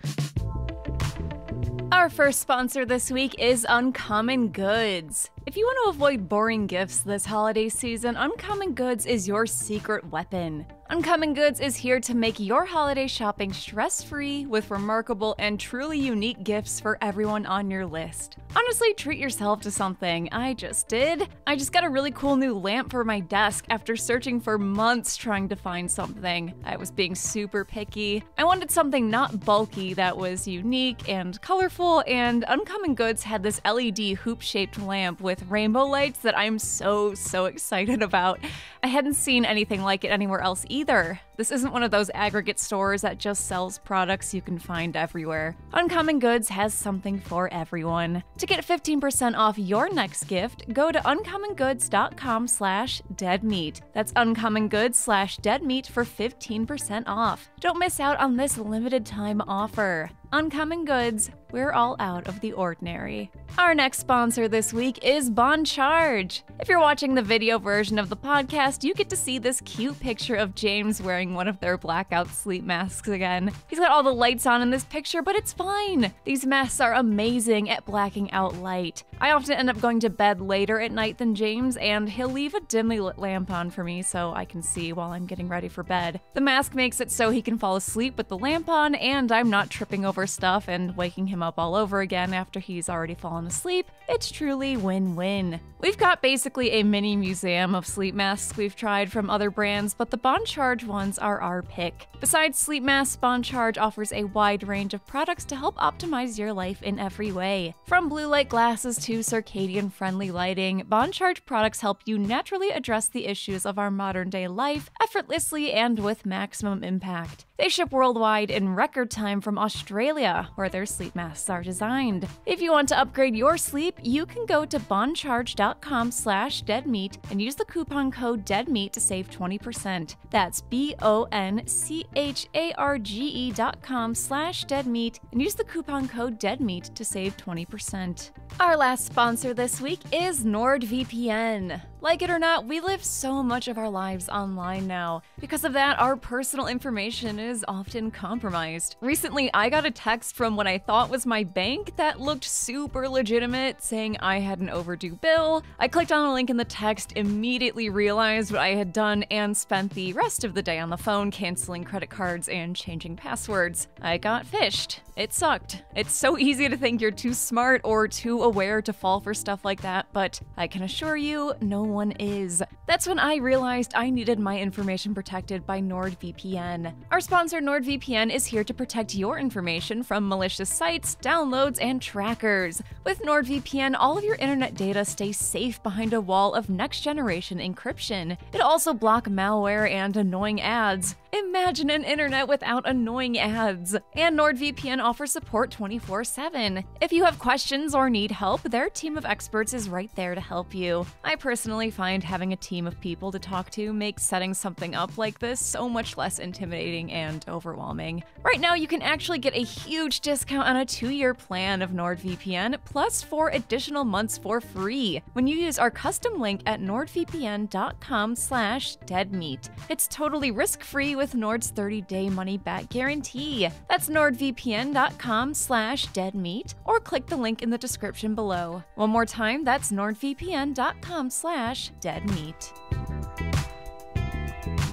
Our first sponsor this week is Uncommon Goods. If you want to avoid boring gifts this holiday season, Uncommon Goods is your secret weapon. Uncommon Goods is here to make your holiday shopping stress-free with remarkable and truly unique gifts for everyone on your list. Honestly, treat yourself to something. I just did. I just got a really cool new lamp for my desk after searching for months trying to find something. I was being super picky. I wanted something not bulky that was unique and colorful, and Uncommon Goods had this LED hoop-shaped lamp with rainbow lights that I'm so excited about. I hadn't seen anything like it anywhere else either. This isn't one of those aggregate stores that just sells products you can find everywhere. Uncommon Goods has something for everyone. To get 15% off your next gift, go to uncommongoods.com/deadmeat. That's uncommongoods/deadmeat for 15% off. Don't miss out on this limited time offer. Uncommon Goods, we're all out of the ordinary. Our next sponsor this week is Bon Charge. If you're watching the video version of the podcast, you get to see this cute picture of James wearing one of their blackout sleep masks again. He's got all the lights on in this picture, but it's fine. These masks are amazing at blacking out light. I often end up going to bed later at night than James, and he'll leave a dimly lit lamp on for me so I can see while I'm getting ready for bed. The mask makes it so he can fall asleep with the lamp on, and I'm not tripping over stuff and waking him up all over again after he's already fallen asleep. It's truly win-win. We've got basically a mini museum of sleep masks we've tried from other brands, but the Bon Charge ones are our pick. Besides sleep masks, Bon Charge offers a wide range of products to help optimize your life in every way. From blue light glasses to circadian-friendly lighting, Bon Charge products help you naturally address the issues of our modern-day life effortlessly and with maximum impact. They ship worldwide in record time from Australia, where their sleep masks are designed. If you want to upgrade your sleep, you can go to boncharge.com/deadmeat and use the coupon code DEADMEAT to save 20%. That's boncharge.com/deadmeat and use the coupon code DEADMEAT to save 20%. Our last sponsor this week is NordVPN. Like it or not, we live so much of our lives online now. Because of that, our personal information is often compromised. Recently, I got a text from what I thought was my bank that looked super legitimate, saying I had an overdue bill. I clicked on a link in the text, immediately realized what I had done, and spent the rest of the day on the phone canceling credit cards and changing passwords. I got phished. It sucked. It's so easy to think you're too smart or too aware to fall for stuff like that, but I can assure you, no one is. That's when I realized I needed my information protected by NordVPN. Our sponsor NordVPN is here to protect your information from malicious sites, downloads, and trackers. With NordVPN, all of your internet data stays safe behind a wall of next-generation encryption. It'll also block malware and annoying ads. Imagine an internet without annoying ads. And NordVPN offers support 24/7. If you have questions or need help, their team of experts is right there to help you. I personally find having a team of people to talk to makes setting something up like this so much less intimidating and overwhelming. Right now, you can actually get a huge discount on a 2-year plan of NordVPN, plus 4 additional months for free when you use our custom link at nordvpn.com/deadmeat. It's totally risk-free with Nord's 30-day money-back guarantee. That's nordvpn.com/deadmeat, or click the link in the description below. One more time, that's nordvpn.com/deadmeat.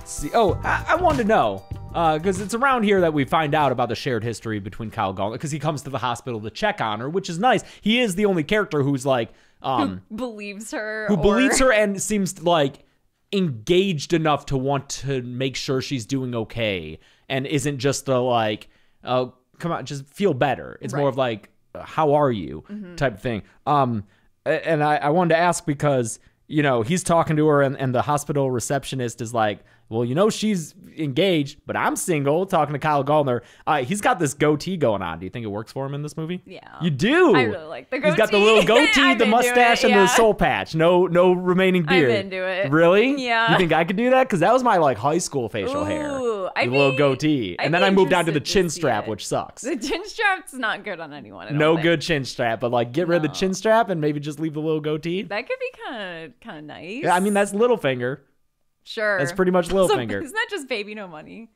See, I wanted to know, because it's around here that we find out about the shared history between Kyle Gallner, because he comes to the hospital to check on her, which is nice. He is the only character who's like, who believes her and seems like engaged enough to want to make sure she's doing okay, and isn't just the like, oh, come on, just feel better. It's more of like, how are you type of thing. And I wanted to ask because, you know, he's talking to her and the hospital receptionist is like, well, you know, she's engaged, but I'm single, talking to Kyle Gallner. He's got this goatee going on. Do you think it works for him in this movie? Yeah. You do? I really like the goatee. He's got the little goatee, the mustache, and the soul patch. No remaining beard. I'm into it. Really? Yeah. You think I could do that? Because that was my, like, high school facial hair. The little goatee. And then I moved down to the chin strap, which sucks. The chin strap's not good on anyone. No good chin strap, but, like, get rid of the chin strap and maybe just leave the little goatee. That could be kind of nice. Yeah, I mean, that's Littlefinger. Sure. That's pretty much Littlefinger. Isn't that just Baby No Money?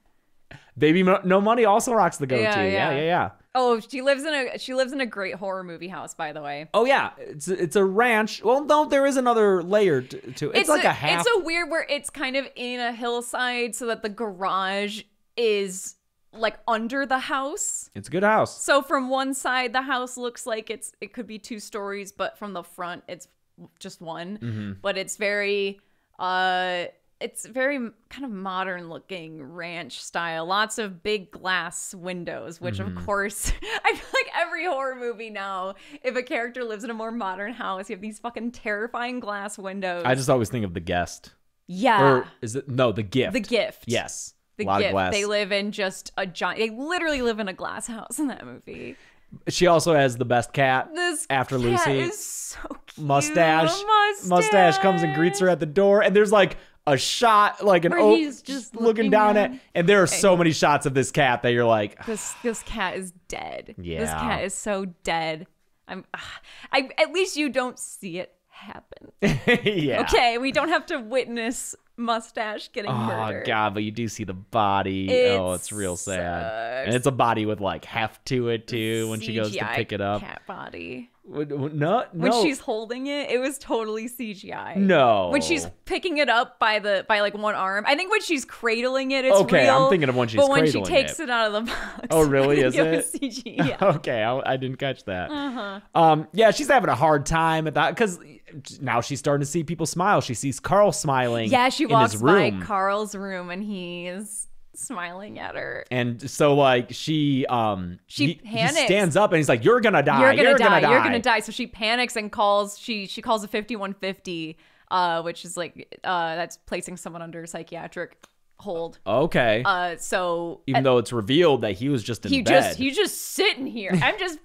Baby No Money also rocks the goatee. Yeah. Oh, she lives in a great horror movie house, by the way. Oh yeah, it's a ranch. Well, no, there is another layer to it. It's like a half. It's a weird where it's kind of in a hillside, so that the garage is like under the house. It's a good house. So from one side, the house looks like it could be 2 stories, but from the front, it's just one. Mm-hmm. But it's very kind of modern looking ranch style. Lots of big glass windows, which Mm-hmm. of course, I feel like every horror movie now, if a character lives in a more modern house, you have these fucking terrifying glass windows. I just always think of The Guest. Yeah. Or is it no, The Gift? The Gift. Yes. The a lot Gift. of glass. They live in just a giant. They literally live in a glass house in that movie. She also has the best cat This after cat Lucy. is so cute. Mustache comes and greets her at the door, and there's like a shot, like an Where he's just looking down at at, and there are so many shots of this cat that you're like, This cat is dead. This Yeah. cat is so dead. At least you don't see it happen. yeah. Okay, we don't have to witness Mustache getting Oh murdered. god, but you do see the body. It's real sad, sucks. and it's a body with like heft to it too. When she goes to CGI pick it up, cat body. no, When she's holding it, it was totally CGI. no. When she's picking it up by like one arm, I think when she's cradling it, it's Okay, real. I'm thinking of when she's but when she cradling takes it. it out of the box, Oh, really? I Is think it? was CG? Yeah. Okay, I didn't catch that. Yeah, she's having a hard time at that because now she's starting to see people smile. She sees Carl smiling. Yeah, she in walks his by room. Carl's room and he is smiling at her. And so like he panics. stands up and he's like, "You're gonna die. You're gonna die. So she panics and calls. She calls a 5150, which is like that's placing someone under psychiatric hold. Okay. So Even though it's revealed that he was just in bed. he's just sitting here. I'm just.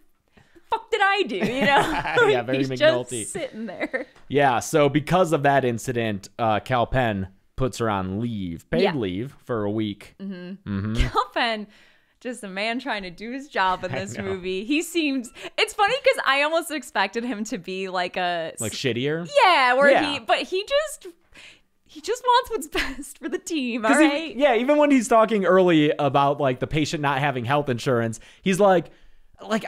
Fuck did I do? You know? Yeah, very he's McNulty. just sitting there. Yeah. So because of that incident, Cal Penn puts her on leave, paid leave for a week. Cal Penn, just a man trying to do his job in this know. movie. He seems. It's funny because I almost expected him to be like a Shittier. yeah, where Yeah. he just wants what's best for the team. All right. Even when he's talking early about like the patient not having health insurance, he's like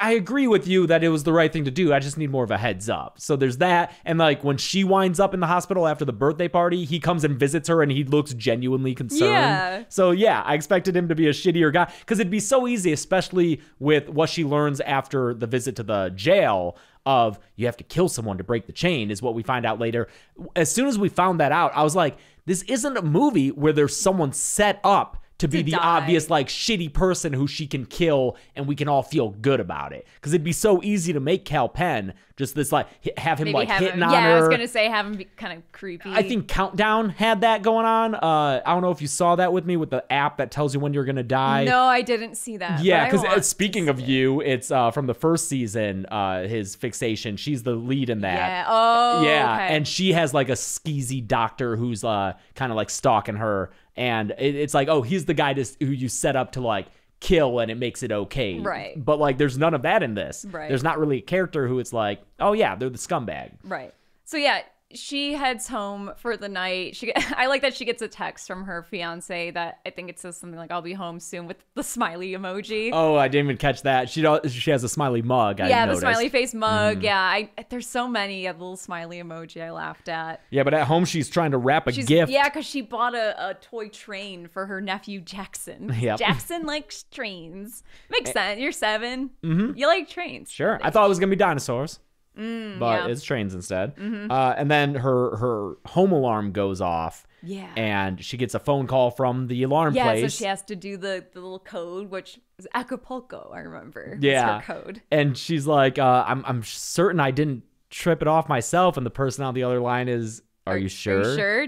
I agree with you that it was the right thing to do. I just need more of a heads up. So there's that. And like when she winds up in the hospital after the birthday party, he comes and visits her and he looks genuinely concerned. Yeah. So yeah, I expected him to be a shittier guy because it'd be so easy, especially with what she learns after the visit to the jail of you have to kill someone to break the chain is what we find out later. As soon as we found that out, I was like, this isn't a movie where there's someone set up to be the die. obvious like shitty person who she can kill and we can all feel good about it. Because it'd be so easy to make Cal Penn just this like have him Maybe like have hitting him, on yeah, her. I was gonna say have him be kind of creepy. I think Countdown had that going on. I don't know if you saw that with me with the app that tells you when you're gonna die. No, I didn't see that. Yeah, but I want because to speaking of see it. you, it's from the first season, his fixation. She's the lead in that. Yeah. Oh. Yeah, okay. and she has like a skeezy doctor who's kind of like stalking her, and it's like, oh, he's the guy who you set up to like kill, and it makes it okay. Right. But like, there's none of that in this. Right. There's not really a character who it's like, oh yeah, they're the scumbag. Right. So yeah, she heads home for the night. I like that she gets a text from her fiance that I think it says something like "I'll be home soon" with the smiley emoji. Oh, I didn't even catch that. She has a smiley mug. I yeah, noticed. the smiley face mug. Yeah, there's so many a little smiley emoji I laughed at. Yeah, but at home she's trying to wrap a gift. Yeah, because she bought a toy train for her nephew Jackson. Yep. Jackson likes trains. Makes sense. You're 7. Mm-hmm. You like trains. Sure. I thought it was going to be dinosaurs. But yeah. it's trains instead. And then her home alarm goes off. Yeah. And she gets a phone call from the alarm Yeah, place. so she has to do the little code, which is Acapulco, I remember. Yeah. It's her code. And she's like, I'm certain I didn't trip it off myself. And the person on the other line is, Are you sure? Are you sure?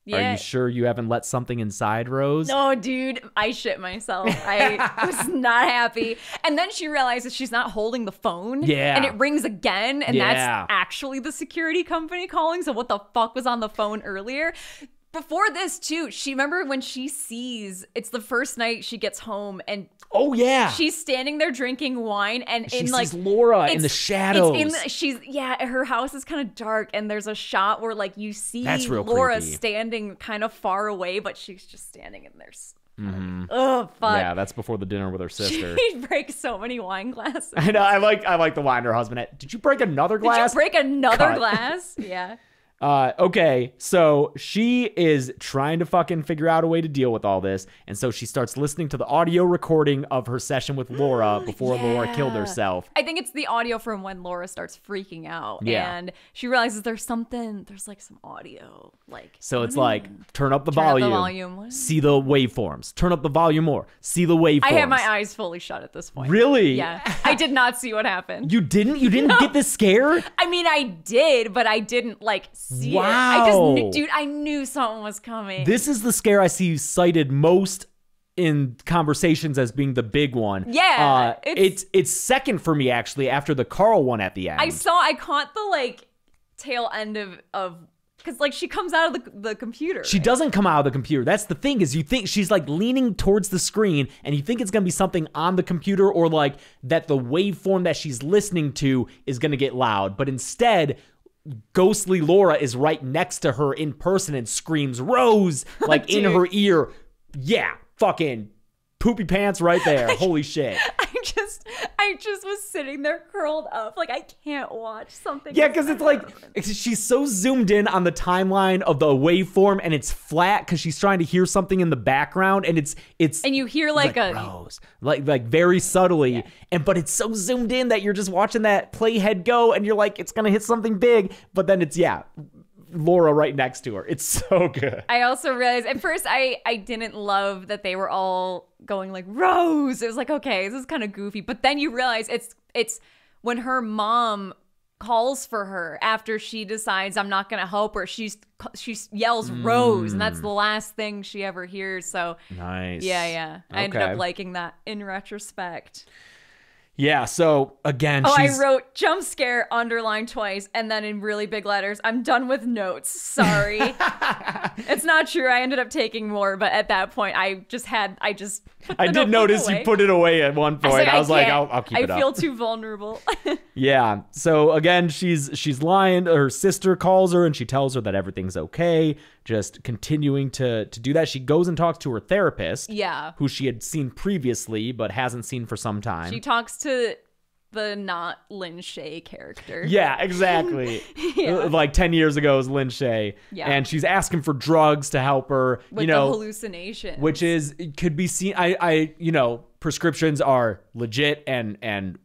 Yeah. Are you sure you haven't let something inside, Rose? No, dude, I shit myself. I was not happy. And then she realizes she's not holding the phone. Yeah. And it rings again. And Yeah. that's actually the security company calling. So what the fuck was on the phone earlier? Before this, too, remember when she sees, it's the first night she gets home and Oh, yeah. she's standing there drinking wine and She in like sees Laura in it's- the shadows. her house is kind of dark and there's a shot where like you see That's real Laura creepy. standing kind of far away, but she's just standing in there Oh fuck. Yeah, that's before the dinner with her sister. She breaks so many wine glasses. I know. I like the line her husband had. Did you break another glass? Did you break another Cut. glass? Yeah. Okay, so she is trying to fucking figure out a way to deal with all this, and so she starts listening to the audio recording of her session with Laura before Laura killed herself. I think it's the audio from when Laura starts freaking out, Yeah. and she realizes there's like some audio, like. So it's like, turn up the Turn up the volume, volume. What? see the waveforms. Turn up the volume more, see the waveforms. I had my eyes fully shut at this point. Really? Yeah. I did not see what happened. You didn't? You didn't get this scare? I mean, I did, but I didn't like see it. I just knew, dude, I knew something was coming. This is the scare I see cited most in conversations as being the big one. Yeah, it's second for me actually after the Carl one at the end. I caught the like tail end of because like she comes out of the computer. She doesn't come out of the computer. That's the thing, is you think she's like leaning towards the screen and you think it's going to be something on the computer, or like that the waveform that she's listening to is going to get loud. But instead, ghostly Laura is right next to her in person and screams Rose like in her ear. Yeah, fucking poopy pants right there. Holy shit. I just was sitting there curled up. Like, I can't watch something. Yeah, because it's like, she's so zoomed in on the timeline of the waveform and it's flat because she's trying to hear something in the background, and it's and you hear like a Rose, like very subtly, but it's so zoomed in that you're just watching that playhead go and you're like, it's gonna hit something big, but then it's Laura right next to her. It's so good. I also realized at first I didn't love that they were all going like Rose. It was like, okay, this is kind of goofy. But then you realize it's when her mom calls for her after she decides I'm not gonna help her. She yells Rose, and that's the last thing she ever hears. So nice. Yeah. I ended up liking that in retrospect. Yeah, so again, I wrote jump scare underlined twice, and then in really big letters, I'm done with notes. Sorry. It's not true. I ended up taking more, but at that point, I did notice you put it away at one point. I was like, I'll keep it up. I feel too vulnerable. Yeah. So again, she's lying. Her sister calls her and she tells her that everything's okay. Just continuing to do that. She goes and talks to her therapist. Yeah. Who she had seen previously, but hasn't seen for some time. She talks to the not Lin Shaye character. Yeah, exactly. Like 10 years ago is Lin Shaye. Yeah. And she's asking for drugs to help her. With the hallucinations. Which could be seen. Prescriptions are legit and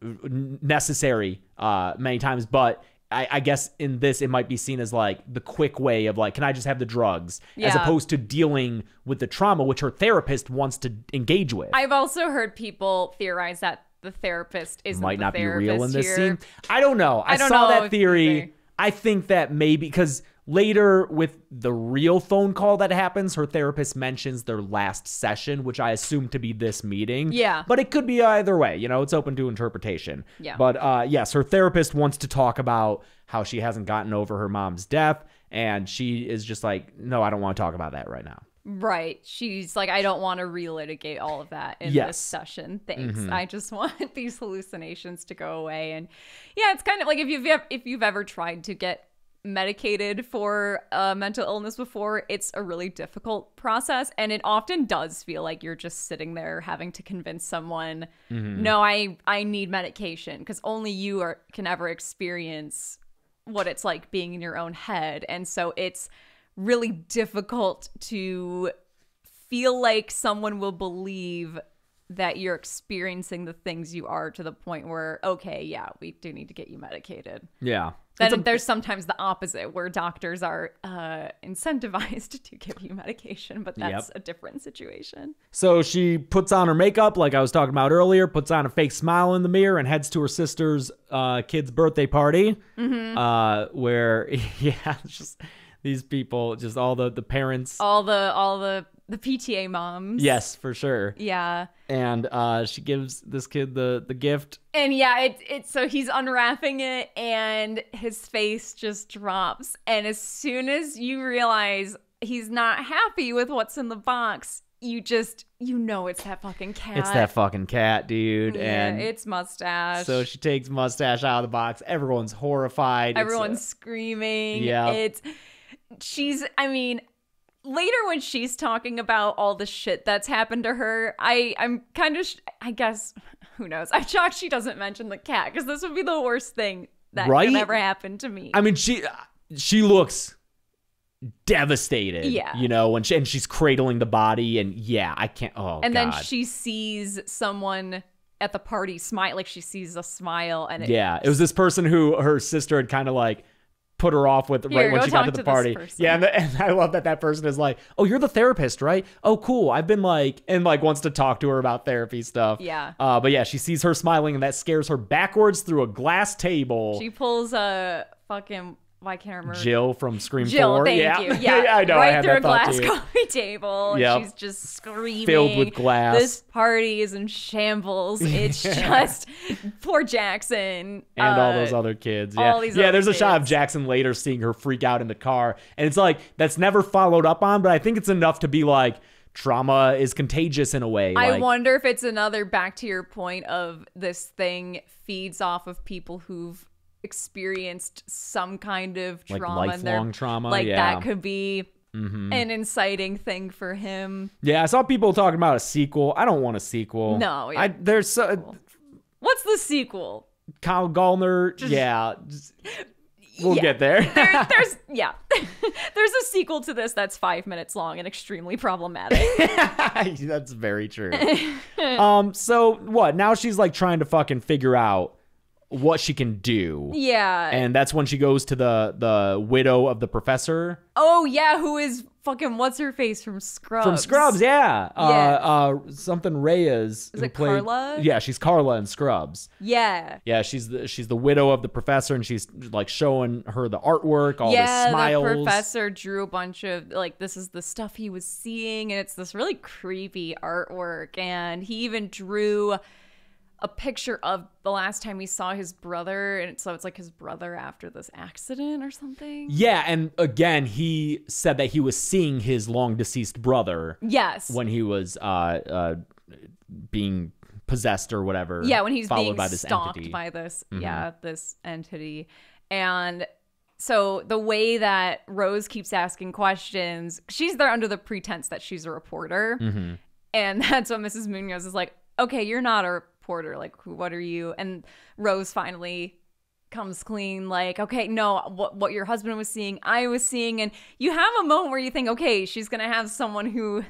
necessary many times, but I guess in this, it might be seen as like the quick way of like, can I just have the drugs? Yeah. As opposed to dealing with the trauma, which her therapist wants to engage with. I've also heard people theorize that the therapist might not be real in this scene. I don't know. I saw that theory. I think that maybe because later with the real phone call that happens, her therapist mentions their last session, which I assume to be this meeting. Yeah. But it could be either way. It's open to interpretation. Yeah. But yes, her therapist wants to talk about how she hasn't gotten over her mom's death. And she is just like, no, I don't want to talk about that right now. Right. She's like, I don't want to relitigate all of that in this session. Thanks. I just want these hallucinations to go away. And yeah, it's kind of like if you've ever tried to get medicated for mental illness before, it's a really difficult process, and it often does feel like you're just sitting there having to convince someone, no, I need medication, because only you can ever experience what it's like being in your own head. And so it's really difficult to feel like someone will believe that you're experiencing the things you are, to the point where, okay, yeah, we do need to get you medicated. Yeah. Then there's sometimes the opposite, where doctors are incentivized to give you medication, but that's a different situation. So she puts on her makeup, like I was talking about earlier, puts on a fake smile in the mirror, and heads to her sister's kid's birthday party, where, it's just these people, just all the parents. All the PTA moms. Yes, for sure. Yeah. And she gives this kid the gift. And yeah, so he's unwrapping it and his face just drops. And as soon as you realize he's not happy with what's in the box, it's that fucking cat. It's that fucking cat, dude. Yeah, and it's Mustache. So she takes Mustache out of the box. Everyone's horrified. Everyone's screaming. Yeah. later when she's talking about all the shit that's happened to her, I'm kind of, I guess, who knows? I'm shocked she doesn't mention the cat, because this would be the worst thing that could ever happen to me. I mean, she looks devastated. Yeah. You know, and she's cradling the body, and yeah, I can't. Oh, and God. then she sees someone at the party smile, like she sees a smile, and it was this person who her sister had kind of like put her off with right when she got to the party. Yeah, and I love that person is like, oh, you're the therapist, right? Oh, cool. I've been like, and like wants to talk to her about therapy stuff. Yeah. But yeah, she sees her smiling, and that scares her backwards through a glass table. She pulls a fucking, why can't I remember? Jill from Scream 4. Jill, thank you. Yeah, I know. Right I had through a that thought glass too. coffee table. Yep. And she's just screaming. Filled with glass. This party is in shambles. It's just poor Jackson. And all those other kids. Yeah, all these yeah. other There's a shot of kids. Jackson later seeing her freak out in the car, and it's like that's never followed up on. But I think it's enough to be like trauma is contagious in a way. I like, wonder if it's another, back to your point of this thing feeds off of people who've experienced some kind of like trauma. lifelong trauma. Like yeah. that could be an inciting thing for him. Yeah, I saw people talking about a sequel. I don't want a sequel. No, yeah. There's so, What's the sequel? Kyle Gallner. We'll get there. There's there's a sequel to this that's 5 minutes long and extremely problematic. That's very true. So what? Now she's like trying to fucking figure out what she can do. Yeah. And that's when she goes to the widow of the professor. Oh yeah, who is fucking what's her face from Scrubs? From Scrubs, yeah. Yeah. Something Reyes. Is it Carla? Yeah, she's Carla in Scrubs. Yeah. Yeah, she's the widow of the professor, and she's like showing her the artwork, all the Yeah, smiles. the professor drew a bunch of, like, this is the stuff he was seeing, and it's this really creepy artwork, and he even drew a picture of the last time he saw his brother, and so it's like his brother after this accident or something. Yeah, and again, he said that he was seeing his long deceased brother. Yes. When he was being possessed or whatever. Yeah, when he's followed being by this stalked entity. by this, this entity. And so the way that Rose keeps asking questions, she's there under the pretense that she's a reporter. Mm-hmm. And that's what Mrs. Munoz is like, okay, you're not a reporter. Like, what are you? And Rose finally comes clean, like, okay, no, what your husband was seeing, I was seeing. And you have a moment where you think, okay, she's going to have someone who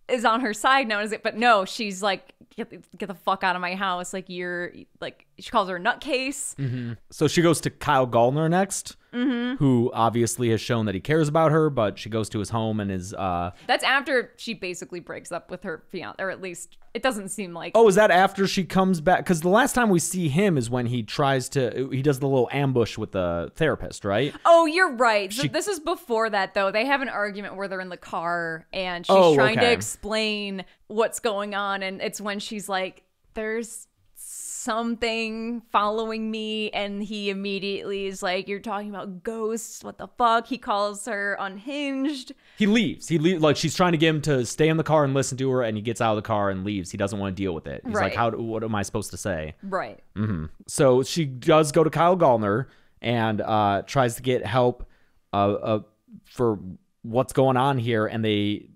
is on her side now. But no, she's like, get the fuck out of my house. Like, you're like, she calls her a nutcase. Mm-hmm. So she goes to Kyle Gallner next, who obviously has shown that he cares about her, but she goes to his home and is That's after she basically breaks up with her fiance, or at least it doesn't seem like. Oh, is that after she comes back? Because the last time we see him is when he does the little ambush with the therapist, right? Oh, you're right. So this is before that, though. They have an argument where they're in the car and she's trying to explain what's going on. And it's when she's like, there's something following me. And he immediately is like, you're talking about ghosts. What the fuck? He calls her unhinged. He leaves. Like, she's trying to get him to stay in the car and listen to her, and he gets out of the car and leaves. He doesn't want to deal with it. He's Right. like, what am I supposed to say? Right. Mm-hmm. So she does go to Kyle Gallner and tries to get help for what's going on here, and they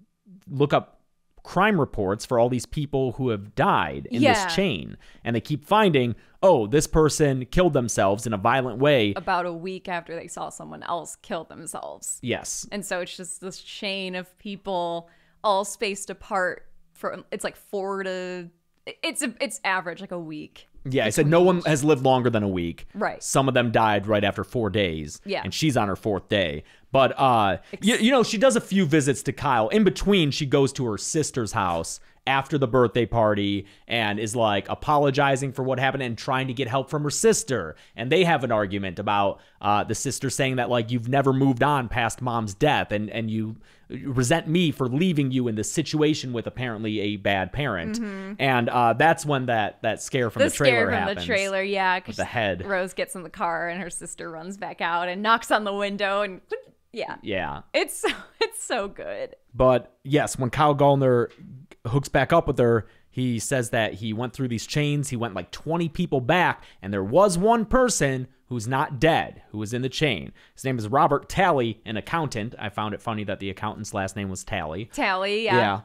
look up crime reports for all these people who have died in this chain, and they keep finding, oh, this person killed themselves in a violent way About a week after they saw someone else kill themselves. Yes. And so it's just this chain of people all spaced apart for, it's like 4 to, it's average, like a week. Yeah, I said no one has lived longer than a week. Right. Some of them died right after 4 days. Yeah. And she's on her 4th day. But, you know, she does a few visits to Kyle. In between, she goes to her sister's house after the birthday party and is like apologizing for what happened and trying to get help from her sister. And they have an argument about the sister saying that, like, you've never moved on past mom's death and you resent me for leaving you in this situation with apparently a bad parent. Mm-hmm. And that's when that scare from the trailer happens. The trailer, yeah. 'Cause the head. Rose gets in the car and her sister runs back out and knocks on the window and yeah. Yeah. It's so good. But yes, when Kyle Gallner hooks back up with her, he says that he went through these chains. He went like 20 people back, and there was one person who's not dead, who is in the chain. His name is Robert Talley, an accountant. I found it funny that the accountant's last name was Talley. Tally, yeah. Yeah.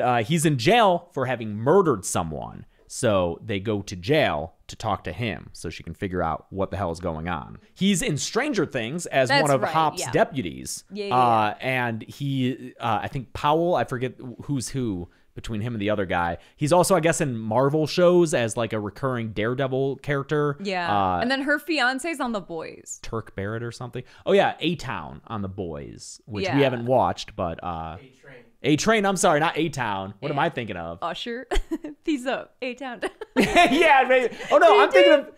And he's in jail for having murdered someone. So they go to jail to talk to him so she can figure out what the hell is going on. He's in Stranger Things as That's one of right, Hop's yeah. deputies. Yeah. And he, I think Powell, I forget who's who between him and the other guy. He's also, I guess, in Marvel shows as like a recurring Daredevil character. Yeah. And then her fiance's on The Boys. Turk Barrett or something. Oh, yeah. A-Town on The Boys, which Yeah. we haven't watched, but... A-Train. A-Train, I'm sorry, not A-Town. What am I thinking of? Usher. Peace up. A-Town. Yeah, maybe. Oh, no, I'm thinking of...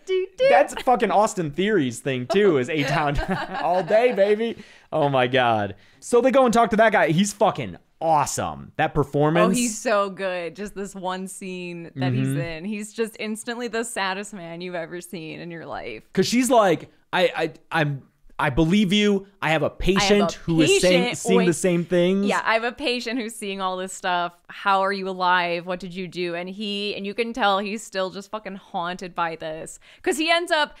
That's fucking Austin Theory's thing, too, is A-Town all day, baby. Oh, my God. So they go and talk to that guy. He's fucking awesome. That performance. Oh, he's so good. Just this one scene that he's in. He's just instantly the saddest man you've ever seen in your life. Because she's like, I believe you. I have a patient who is seeing the same things. Yeah, I have a patient who's seeing all this stuff. How are you alive? What did you do? And you can tell he's still just fucking haunted by this. Because he ends up,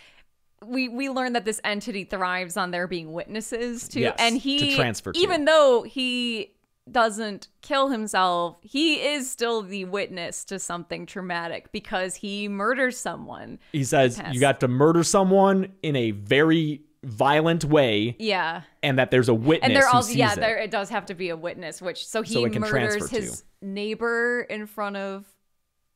we learn that this entity thrives on there being witnesses too. Yes, and to transfer to. even though he doesn't kill himself, he is still the witness to something traumatic because he murders someone. He says, you got to murder someone in a very violent way. Yeah. And that there's a witness And they're all who sees there it does have to be a witness, which so he it can murders transfer his neighbor in front of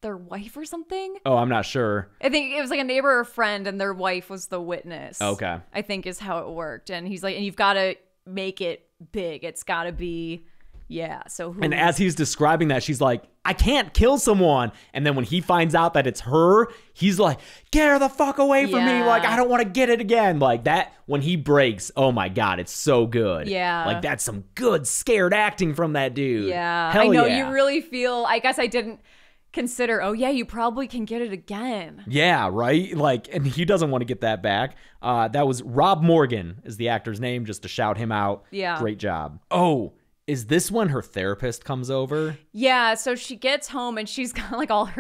their wife or something. Oh, I'm not sure. I think it was like a neighbor or a friend and their wife was the witness. Okay. I think is how it worked. And he's like, and you've got to make it big. It's got to be, yeah. So And as he's describing that, she's like, I can't kill someone. And then when he finds out that it's her, he's like, get her the fuck away from me. Yeah. Like, I don't want to get it again. Like that, when he breaks, oh my God, it's so good. Yeah. Like that's some good scared acting from that dude. Yeah. Hell I know yeah. you really feel, I guess I didn't consider, oh yeah, you probably can get it again. Yeah, right? Like, and he doesn't want to get that back. That was Rob Morgan is the actor's name, just to shout him out. Yeah. Great job. Oh, is this when her therapist comes over? Yeah, so she gets home and she's got like all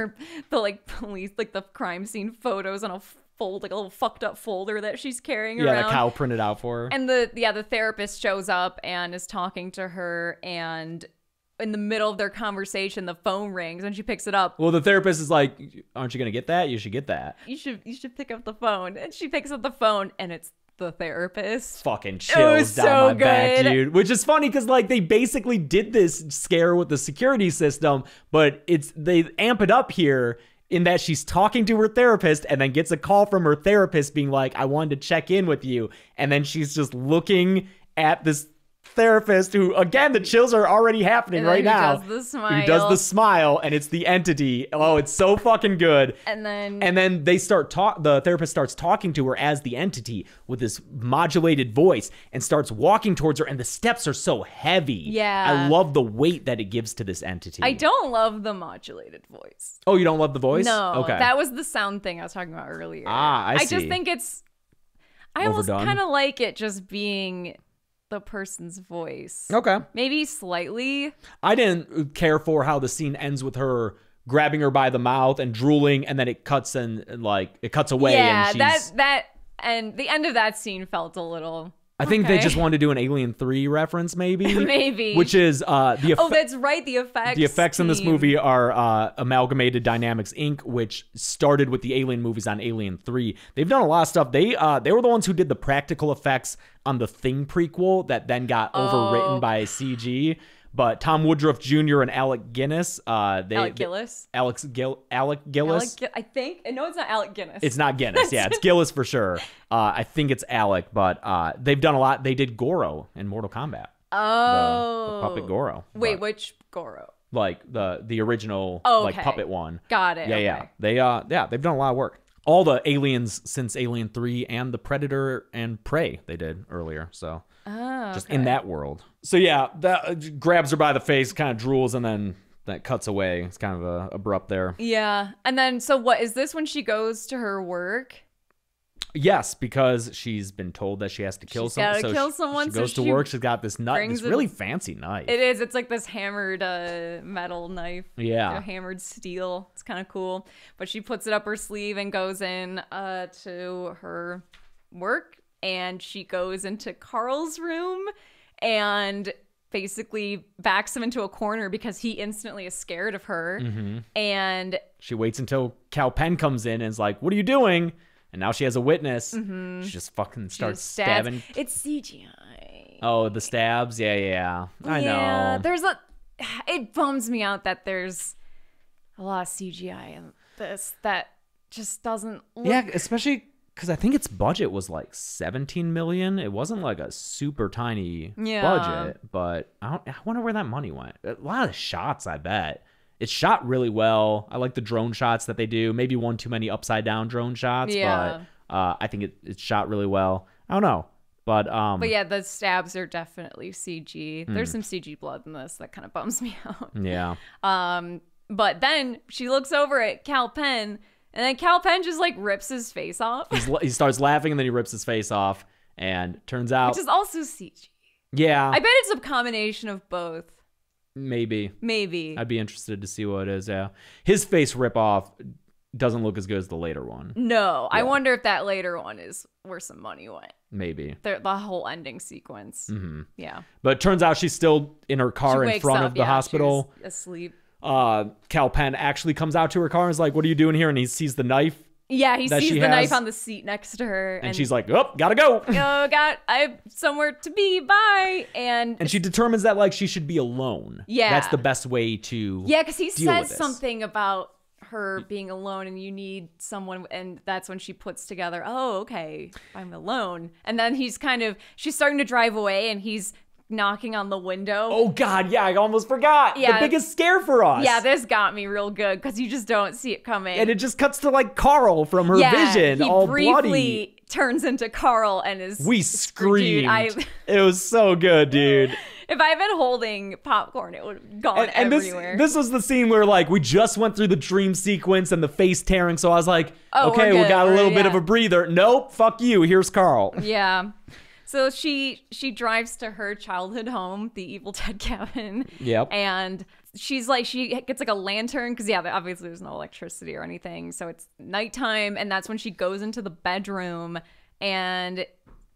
the like police, like the crime scene photos on a like a little fucked up folder that she's carrying around. Yeah, that Kyle printed out for her. And the therapist shows up and is talking to her, and in the middle of their conversation, the phone rings and she picks it up. Well, the therapist is like, aren't you going to get that? You should get that. You should pick up the phone. And she picks up the phone and it's the therapist. Fucking chills down so my back, good. dude. Which is funny because like they basically did this scare with the security system, but they amp it up here in that she's talking to her therapist and then gets a call from her therapist being like, I wanted to check in with you. And then she's just looking at this therapist who, again, the chills are already happening right now. Who does the smile. Who does the smile, and it's the entity. Oh, it's so fucking good. And then they the therapist starts talking to her as the entity with this modulated voice and starts walking towards her, and the steps are so heavy. Yeah. I love the weight that it gives to this entity. I don't love the modulated voice. Oh, you don't love the voice? No. Okay. That was the sound thing I was talking about earlier. I just see. think I almost Overdone. kind of like it just being the person's voice. Okay. Maybe slightly. I didn't care for how the scene ends with her grabbing her by the mouth and drooling, and then it cuts and like it cuts away. Yeah, and she's, that and the end of that scene felt a little. I think they okay. just wanted to do an Alien 3 reference, maybe. Maybe. Which is the Oh, that's right. The effects. The effects in this team. movie are Amalgamated Dynamics Inc., which started with the Alien movies on Alien 3. They've done a lot of stuff. They were the ones who did the practical effects on the Thing prequel that then got overwritten by CG. But Tom Woodruff Jr. and Alec Guinness, Alec Gillis. Alec Gillis. I think. No, it's not Alec Guinness. It's not Guinness. Yeah, it's Gillis for sure. I think it's Alec, but they've done a lot. They did Goro in Mortal Kombat. Oh. The puppet Goro. Wait, But, which Goro? like the original Oh, like okay. puppet one. Got it. Yeah, okay. yeah. They've done a lot of work. All the aliens since Alien 3 and the Predator and Prey they did earlier. So just in that world. So yeah, that grabs her by the face, kind of drools, and then that cuts away. It's kind of abrupt there. Yeah. And then, so what is this when she goes to her work? Yes, because she's been told that she has to kill She's someone. gotta kill someone, She so goes to she work. She's got this brings this a- really fancy knife. It is. It's like this hammered metal knife. Yeah. Hammered steel. It's kind of cool. But she puts it up her sleeve and goes in to her work, and she goes into Carl's room and basically backs him into a corner because he instantly is scared of her. And She waits until Cal Penn comes in and is like, what are you doing? And now she has a witness. She just fucking starts she stabs. stabbing. It's CGI. Oh, the stabs? Yeah. I Yeah, know. it bums me out that there's a lot of CGI in this that just doesn't look. Yeah, especially because I think its budget was like 17 million. It wasn't like a super tiny budget, but I wonder where that money went. A lot of shots, I bet. It's shot really well. I like the drone shots that they do. Maybe one too many upside down drone shots, Yeah. but I think it's shot really well. I don't know. But yeah, the stabs are definitely CG. There's some CG blood in this that kind of bums me out. yeah. But then she looks over at Cal Penn, and then Cal Penn just like rips his face off, He starts laughing and then he rips his face off, and turns out which is also CG. yeah, I bet it's a combination of both. maybe Maybe. I'd be interested to see what it is. Yeah, his face rip off doesn't look as good as the later one. No, I wonder if that later one is where some money went. Maybe. The whole ending sequence. Yeah. But it turns out she's still in her car She in wakes front up, of the hospital. she was asleep. Cal Penn actually comes out to her car and is like, what are you doing here? And he sees the knife, Yeah, he that sees she the knife has. on the seat next to her, and she's like, oh, gotta go. "Oh God, I have somewhere to be. Bye." And she determines that like she should be alone. Yeah. That's the best way to Yeah, because he deal with says this. something about her being alone and you need someone, and that's when she puts together, oh, okay, I'm alone. And then she's starting to drive away and he's knocking on the window. Oh God, yeah, I almost forgot. Yeah. The biggest scare for us. Yeah, this got me real good because you just don't see it coming. And it just cuts to like Carl from her vision, he all briefly bloody. turns into Carl and is We dude, screamed. It was so good, dude. if I had been holding popcorn, it would have gone And everywhere. this was the scene where like we just went through the dream sequence and the face tearing, so I was like, Oh, okay, we're we good. got a little bit Yeah. of a breather. Nope, fuck you. Here's Carl. Yeah. So she drives to her childhood home, the Evil Dead cabin. Yep. And she gets like a lantern because obviously there's no electricity or anything. So it's nighttime, and that's when she goes into the bedroom and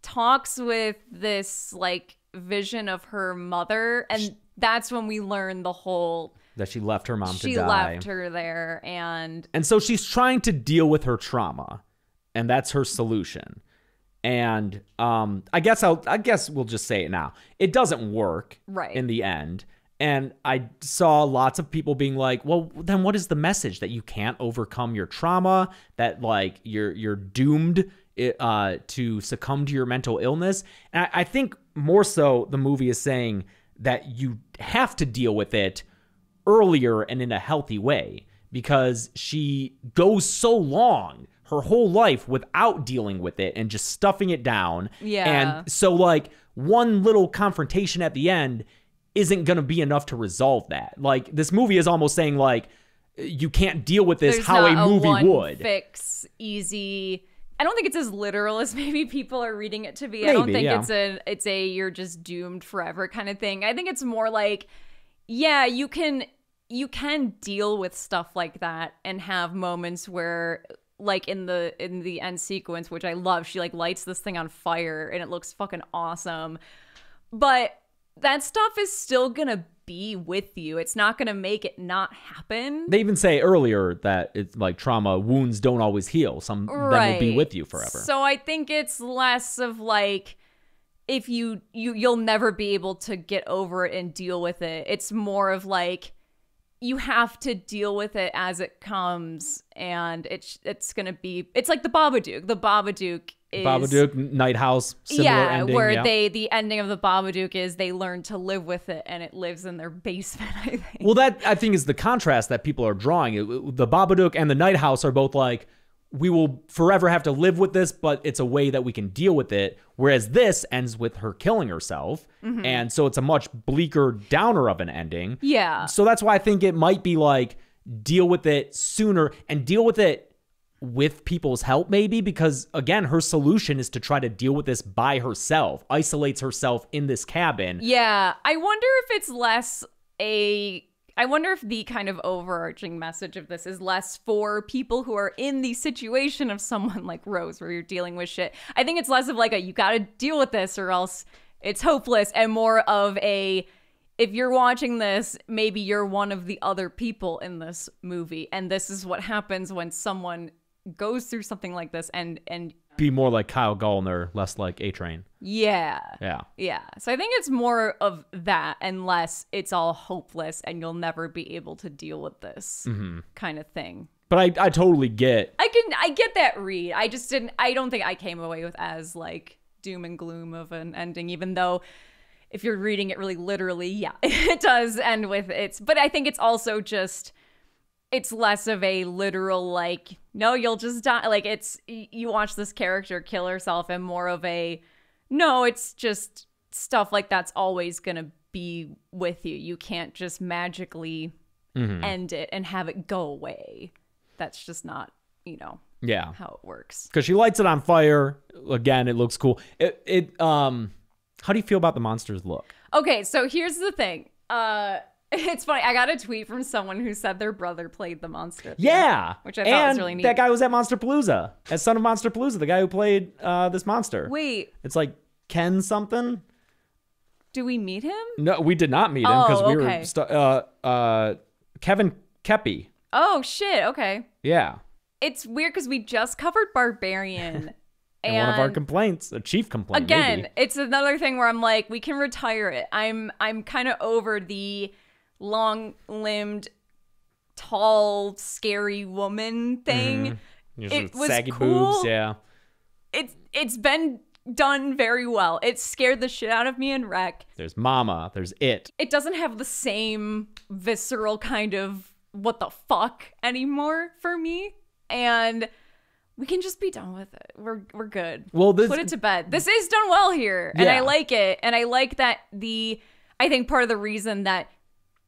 talks with this like vision of her mother, and that's when we learn the whole That she left her mom to she die. left her there, and And so she's trying to deal with her trauma, and that's her solution. And I guess we'll just say it now. It doesn't work Right. in the end. And I saw lots of people being like, well, then what is the message? That you can't overcome your trauma, that like you're doomed to succumb to your mental illness. And I think more so the movie is saying that you have to deal with it earlier and in a healthy way, because she goes so long her whole life without dealing with it and just stuffing it down. Yeah. And so like one little confrontation at the end isn't going to be enough to resolve that. Like this movie is almost saying like you can't deal with this there's how a not movie one would. fix easy. I don't think it's as literal as maybe people are reading it to be. I don't Maybe, think yeah. it's a you're just doomed forever kind of thing. I think it's more like, yeah, you can deal with stuff like that and have moments where, like in the end sequence, which I love, she like lights this thing on fire and it looks fucking awesome. But that stuff is still gonna be with you. It's not gonna make it not happen. They even say earlier that it's like trauma wounds don't always heal. Some of them will be with you forever. So I think it's less of like, if you'll never be able to get over it and deal with it. It's more of like, you have to deal with it as it comes, and it's gonna be. It's like the Babadook. The Babadook is Babadook, Night House, similar ending. where yeah. the ending of the Babadook is they learn to live with it, and it lives in their basement. I think. Well, that I think is the contrast that people are drawing. The Babadook and the Night House are both like, we will forever have to live with this, but it's a way that we can deal with it. Whereas this ends with her killing herself. Mm-hmm. And so it's a much bleaker, downer of an ending. Yeah. So that's why I think it might be like, deal with it sooner and deal with it with people's help, maybe, because again, her solution is to try to deal with this by herself, isolates herself in this cabin. Yeah, I wonder if it's less I wonder if the kind of overarching message of this is less for people who are in the situation of someone like Rose, where you're dealing with shit. I think it's less of like a, you gotta deal with this or else it's hopeless, and more of a, if you're watching this, maybe you're one of the other people in this movie, and this is what happens when someone goes through something like this, and Be more like Kyle Gallner, less like A-Train. yeah. Yeah. So I think it's more of that and less it's all hopeless and you'll never be able to deal with this kind of thing. But I totally get. I get that read. I don't think I came away with as like doom and gloom of an ending, even though if you're reading it really literally, yeah, it does end with it's, but I think it's also just, it's less of a literal, like, no, you'll just die. Like, it's, you watch this character kill herself, and more of a, no, it's just stuff like that's always going to be with you. You can't just magically end it and have it go away. That's just not, Yeah. how it works. Because she lights it on fire. Again, it looks cool. How do you feel about the monster's look? Okay, so here's the thing. It's funny. I got a tweet from someone who said their brother played the monster. Yeah. Which I thought was really neat. That guy was at Monsterpalooza. As Son of Monsterpalooza, the guy who played this monster. Wait, It's like Ken something. do we meet him? No, we did not meet him because we okay. were Kevin Kepi. Oh, shit. Okay. Yeah. It's weird because we just covered Barbarian. And one of our complaints, a chief complaint. Again, maybe. it's another thing where I'm like, we can retire it. I'm kind of over the long-limbed, tall, scary woman thing. It was saggy cool. boobs, yeah. It's been done very well. It scared the shit out of me in Wreck. There's Mama. There's It. It doesn't have the same visceral kind of what the fuck anymore for me, and we can just be done with it. We're good. Well, put it to bed. This is done well here, and Yeah. I like it, and I like that I think part of the reason that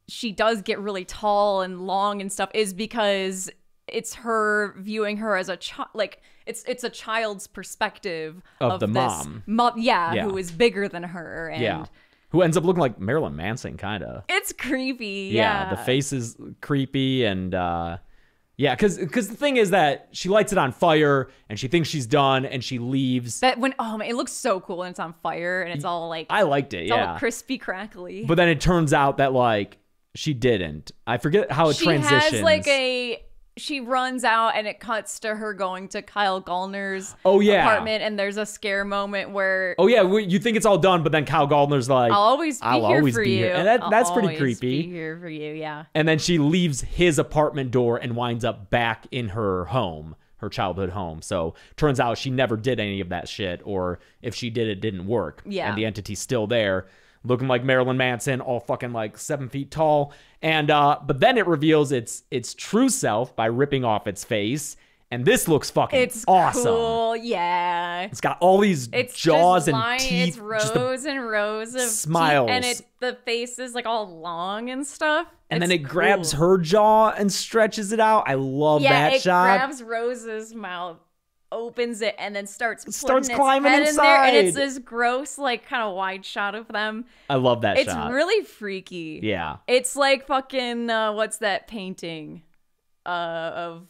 she does get really tall and long and stuff is because it's her viewing her as a child, like it's a child's perspective Of the this mom. yeah, Yeah. who is bigger than her, and Yeah. Who ends up looking like Marilyn Manson, kind of. it's creepy. Yeah, the face is creepy, and yeah, because the thing is that she lights it on fire, and she thinks she's done, and she leaves. That when man, it looks so cool and it's on fire and it's all like I liked it, it's yeah. all crispy crackly. But then it turns out that like she didn't. I forget how it she transitions. has like she runs out and it cuts to her going to Kyle Gallner's Oh, yeah. apartment, and there's a scare moment where Oh yeah, you think it's all done, but then Kyle Gallner's like, I'll always be here for you. And that's I'll pretty always creepy. Be here for you, yeah. And then she leaves his apartment door and winds up back in her home, her childhood home. So turns out she never did any of that shit, or if she did, it didn't work. Yeah. And the entity's still there, looking like Marilyn Manson, all fucking like 7 feet tall. And but then it reveals its true self by ripping off its face. And this looks fucking It's awesome. cool, yeah. It's got all these It's jaws just and teeth. It's rows and rows of smiles. teeth, and the face is like all long and stuff. And then It's it grabs cool. her jaw and stretches it out. I love that shot. Yeah, it grabs Rose's mouth, opens it, and then starts climbing its head in there, and it's inside. this gross, like, kind of wide shot of them. I love that It's shot. really freaky. Yeah. It's like fucking what's that painting of?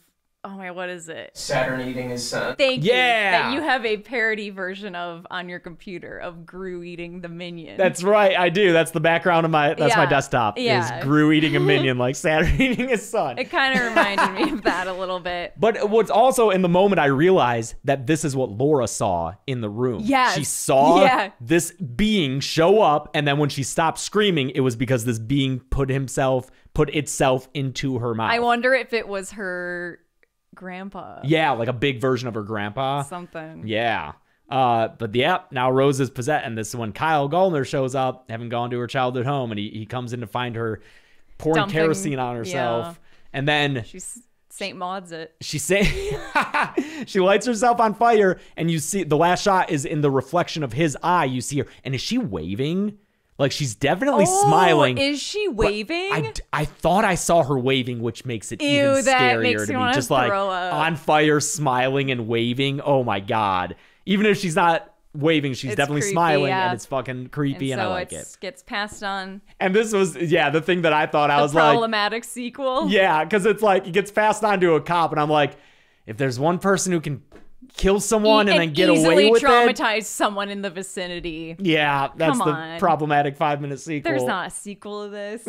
Oh my, what is it? Saturn eating his son. Thank you. Yeah. That you have a parody version of on your computer of Gru eating the minion. That's right, I do. That's the background of my my Yeah. desktop. Yeah. Is Gru eating a minion like Saturn eating his son. It kind of reminded me of that a little bit. But what's also in the moment I realized that this is what Laura saw in the room. Yes. She saw Yeah. this being show up, and then when she stopped screaming, it was because this being put itself into her mouth. I wonder if it was her grandpa. Yeah, like a big version of her grandpa. Something. Yeah. But yeah, now Rose is possessed, and this is when Kyle Gallner shows up, having gone to her childhood home, and he comes in to find her pouring Dumping, kerosene on herself. yeah. And then She's St. Maud's it. she she lights herself on fire, and you see the last shot is in the reflection of his eye. You see her, and is she waving? Like she's definitely smiling. Is she but waving? I thought I saw her waving, which makes it Ew, even that scarier makes to me me. wanna Just like throw up. on fire, smiling and waving. Oh my god! Even if she's not waving. She's It's definitely creepy, smiling, yeah. and it's fucking creepy, and so I like it it. gets passed on. And this was, the thing that I thought I The was like, problematic sequel. yeah, because it's like it gets passed on to a cop, and I'm like, if there's one person who can kill someone and then get away with it, traumatize someone in the vicinity. yeah, that's Come the on. problematic 5-minute sequel. There's not a sequel to this.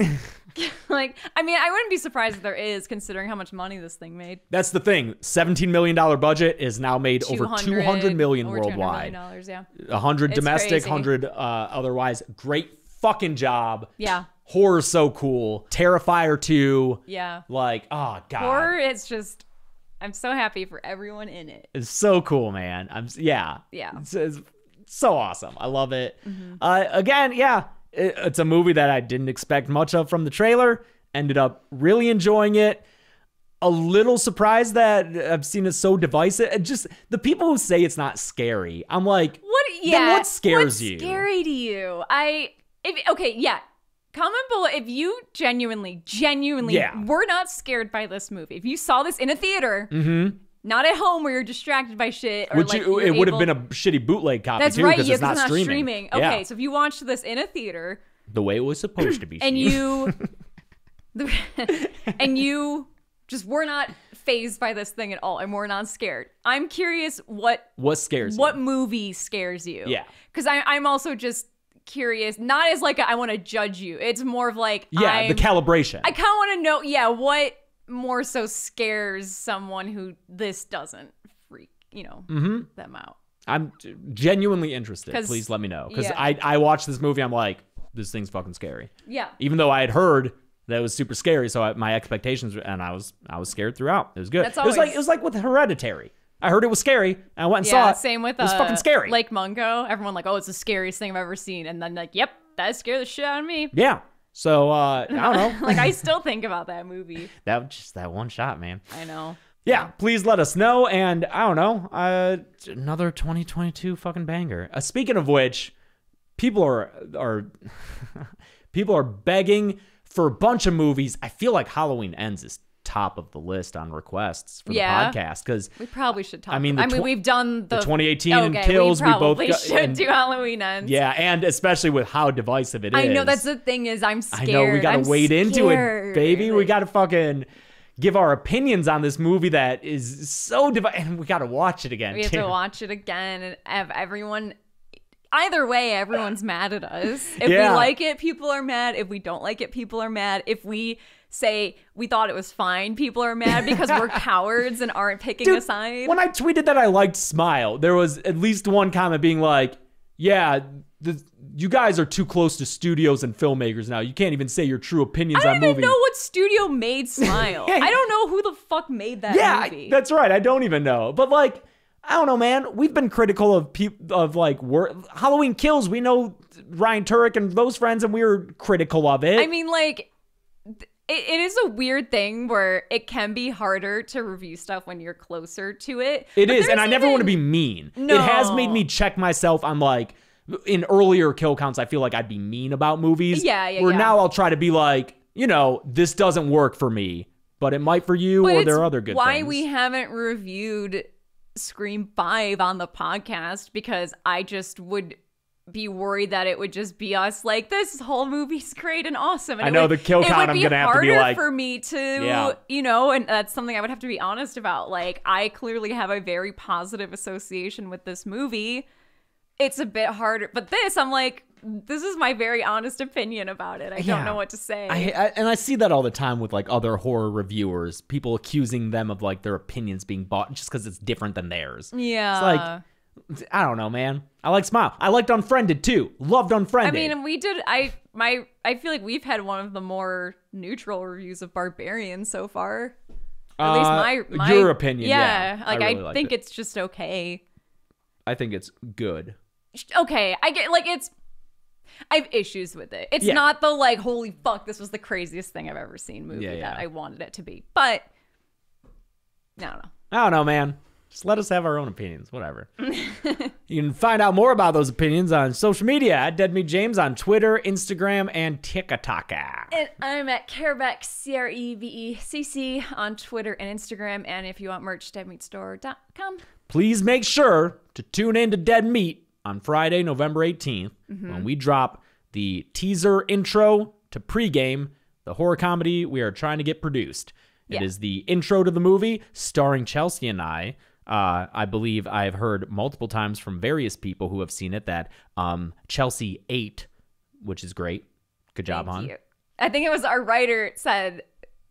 Like, I mean, I wouldn't be surprised if there is, considering how much money this thing made. That's the thing. $17 million budget is now made over 200 million over $200 worldwide. million, yeah. 100 It's domestic, crazy. 100 otherwise. Great fucking job. Yeah. Horror's so cool. Terrifier 2. Yeah. Like, oh god. Horror, it's just, I'm so happy for everyone in it. It's so cool, man. Yeah. It's so awesome. I love it. Again, yeah, it's a movie that I didn't expect much of from the trailer. Ended up really enjoying it. A little surprised that I've seen it so divisive. And just the people who say it's not scary, I'm like, then what scares you? What's scary to you? Comment below if you genuinely were not scared by this movie. If you saw this in a theater, not at home where you're distracted by shit, or Which it would have been a shitty bootleg copy That's too, right, because yeah, it's not streaming. Okay, Yeah. so if you watched this in a theater The way it was supposed to be. and Steve. you just were not fazed by this thing at all and were not scared, I'm curious what scares what you? movie scares you. Yeah. Because I'm also just curious, not as like I want to judge you. It's more of like, Yeah, the calibration. I kind of want to know, what more so scares someone who this doesn't freak, them out. I'm genuinely interested. 'Cause- Please let me know. Because yeah. I watched this movie, I'm like, this thing's fucking scary. Yeah. Even though I had heard that it was super scary, so my expectations, and I was scared throughout. It was good. That's it was always- like with Hereditary. I heard it was scary, and I went and saw it. Same with it was fucking scary. Lake Mungo. Everyone like, oh, it's the scariest thing I've ever seen, and then like, yep, that scared the shit out of me. Yeah. So I don't know. Like I still think about that movie. that one shot, man. I know. Yeah, please let us know. And I don't know, another 2022 fucking banger. Speaking of which, people are people are begging for a bunch of movies. I feel like Halloween Ends is top of the list on requests for the podcast because We probably should talk. I mean, we've done the 2018 and Kills. We We both probably got, should do Halloween Ends. yeah, and especially with how divisive it is. I know that's the thing is I'm scared. I know we gotta wade into it, scared. baby. We gotta fucking give our opinions on this movie that is so divided, and we gotta watch it again. We have too. to watch it again and have everyone. Either way, everyone's mad at us. If Yeah. we like it, people are mad. If we don't like it, people are mad. If we say we thought it was fine, people are mad because we're cowards and aren't picking a side. When I tweeted that I liked Smile, there was at least one comment being like, "Yeah, you guys are too close to studios and filmmakers now. You can't even say your true opinions I on don't even movies." know what studio made Smile. I don't know who the fuck made that movie. That's right. I don't even know. But like, I don't know, man. We've been critical of like Halloween Kills. We know Ryan Turek and those friends, and we were critical of it. I mean, like, it is a weird thing where it can be harder to review stuff when you're closer to it. It But is, and there's I never want to even- be mean. No. It has made me check myself on like, in earlier kill counts, I feel like I'd be mean about movies. Yeah. Where now I'll try to be like, this doesn't work for me, but it might for you, But or there it's are other good why things. we haven't reviewed Scream 5 on the podcast, because I just would be worried that it would just be us like, this whole movie's great and awesome. And I know the kill count, I'm gonna have to be like, for me to, and that's something I would have to be honest about. Like, I clearly have a very positive association with this movie. It's a bit harder, but this, I'm like, this is my very honest opinion about it. I don't know what to say. And I see that all the time with like other horror reviewers, people accusing them of like their opinions being bought just because it's different than theirs. Yeah. It's like, I don't know, man. I like Smile. I liked Unfriended too. Loved Unfriended. I mean, we did. I feel like we've had one of the more neutral reviews of Barbarian so far. At least my your opinion. Yeah, Yeah, like I I, really liked think it. it's just okay. I think it's good. Okay, I get like it's. I have issues with it. It's not the like, holy fuck, this was the craziest thing I've ever seen movie that I wanted it to be. But I don't know. I don't know, man. Just let us have our own opinions. Whatever. You can find out more about those opinions on social media at Dead Meat James on Twitter, Instagram, and TikTok. And I'm at Carebeck, CREVECC on Twitter and Instagram. And if you want merch, deadmeatstore.com. Please make sure to tune in to Dead Meat on Friday, November 18th, when we drop the teaser intro to Pregame, the horror comedy we are trying to get produced. It is the intro to the movie starring Chelsea and I. I believe I've heard multiple times from various people who have seen it that Chelsea ate, which is great. Good job, hon. I think it was our writer said,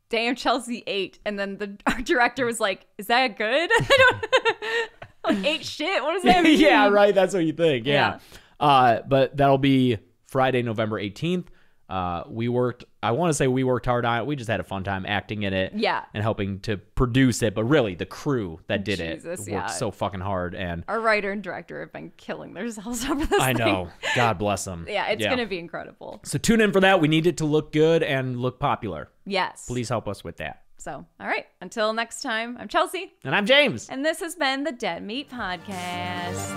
damn, Chelsea ate. And then our director was like, is that good? I don't like, ate shit? What does that mean? Yeah, right. That's what you think. Yeah. But that'll be Friday, November 18th. We worked hard on it. We just had a fun time acting in it. Yeah. And helping to produce it. But really, the crew that did it Jesus, worked so fucking hard. And our writer and director have been killing themselves over this I thing. know. God bless them. Yeah, it's going to be incredible. So tune in for that. We need it to look good and look popular. Yes. Please help us with that. So, all right. Until next time, I'm Chelsea. And I'm James. And this has been the Dead Meat Podcast.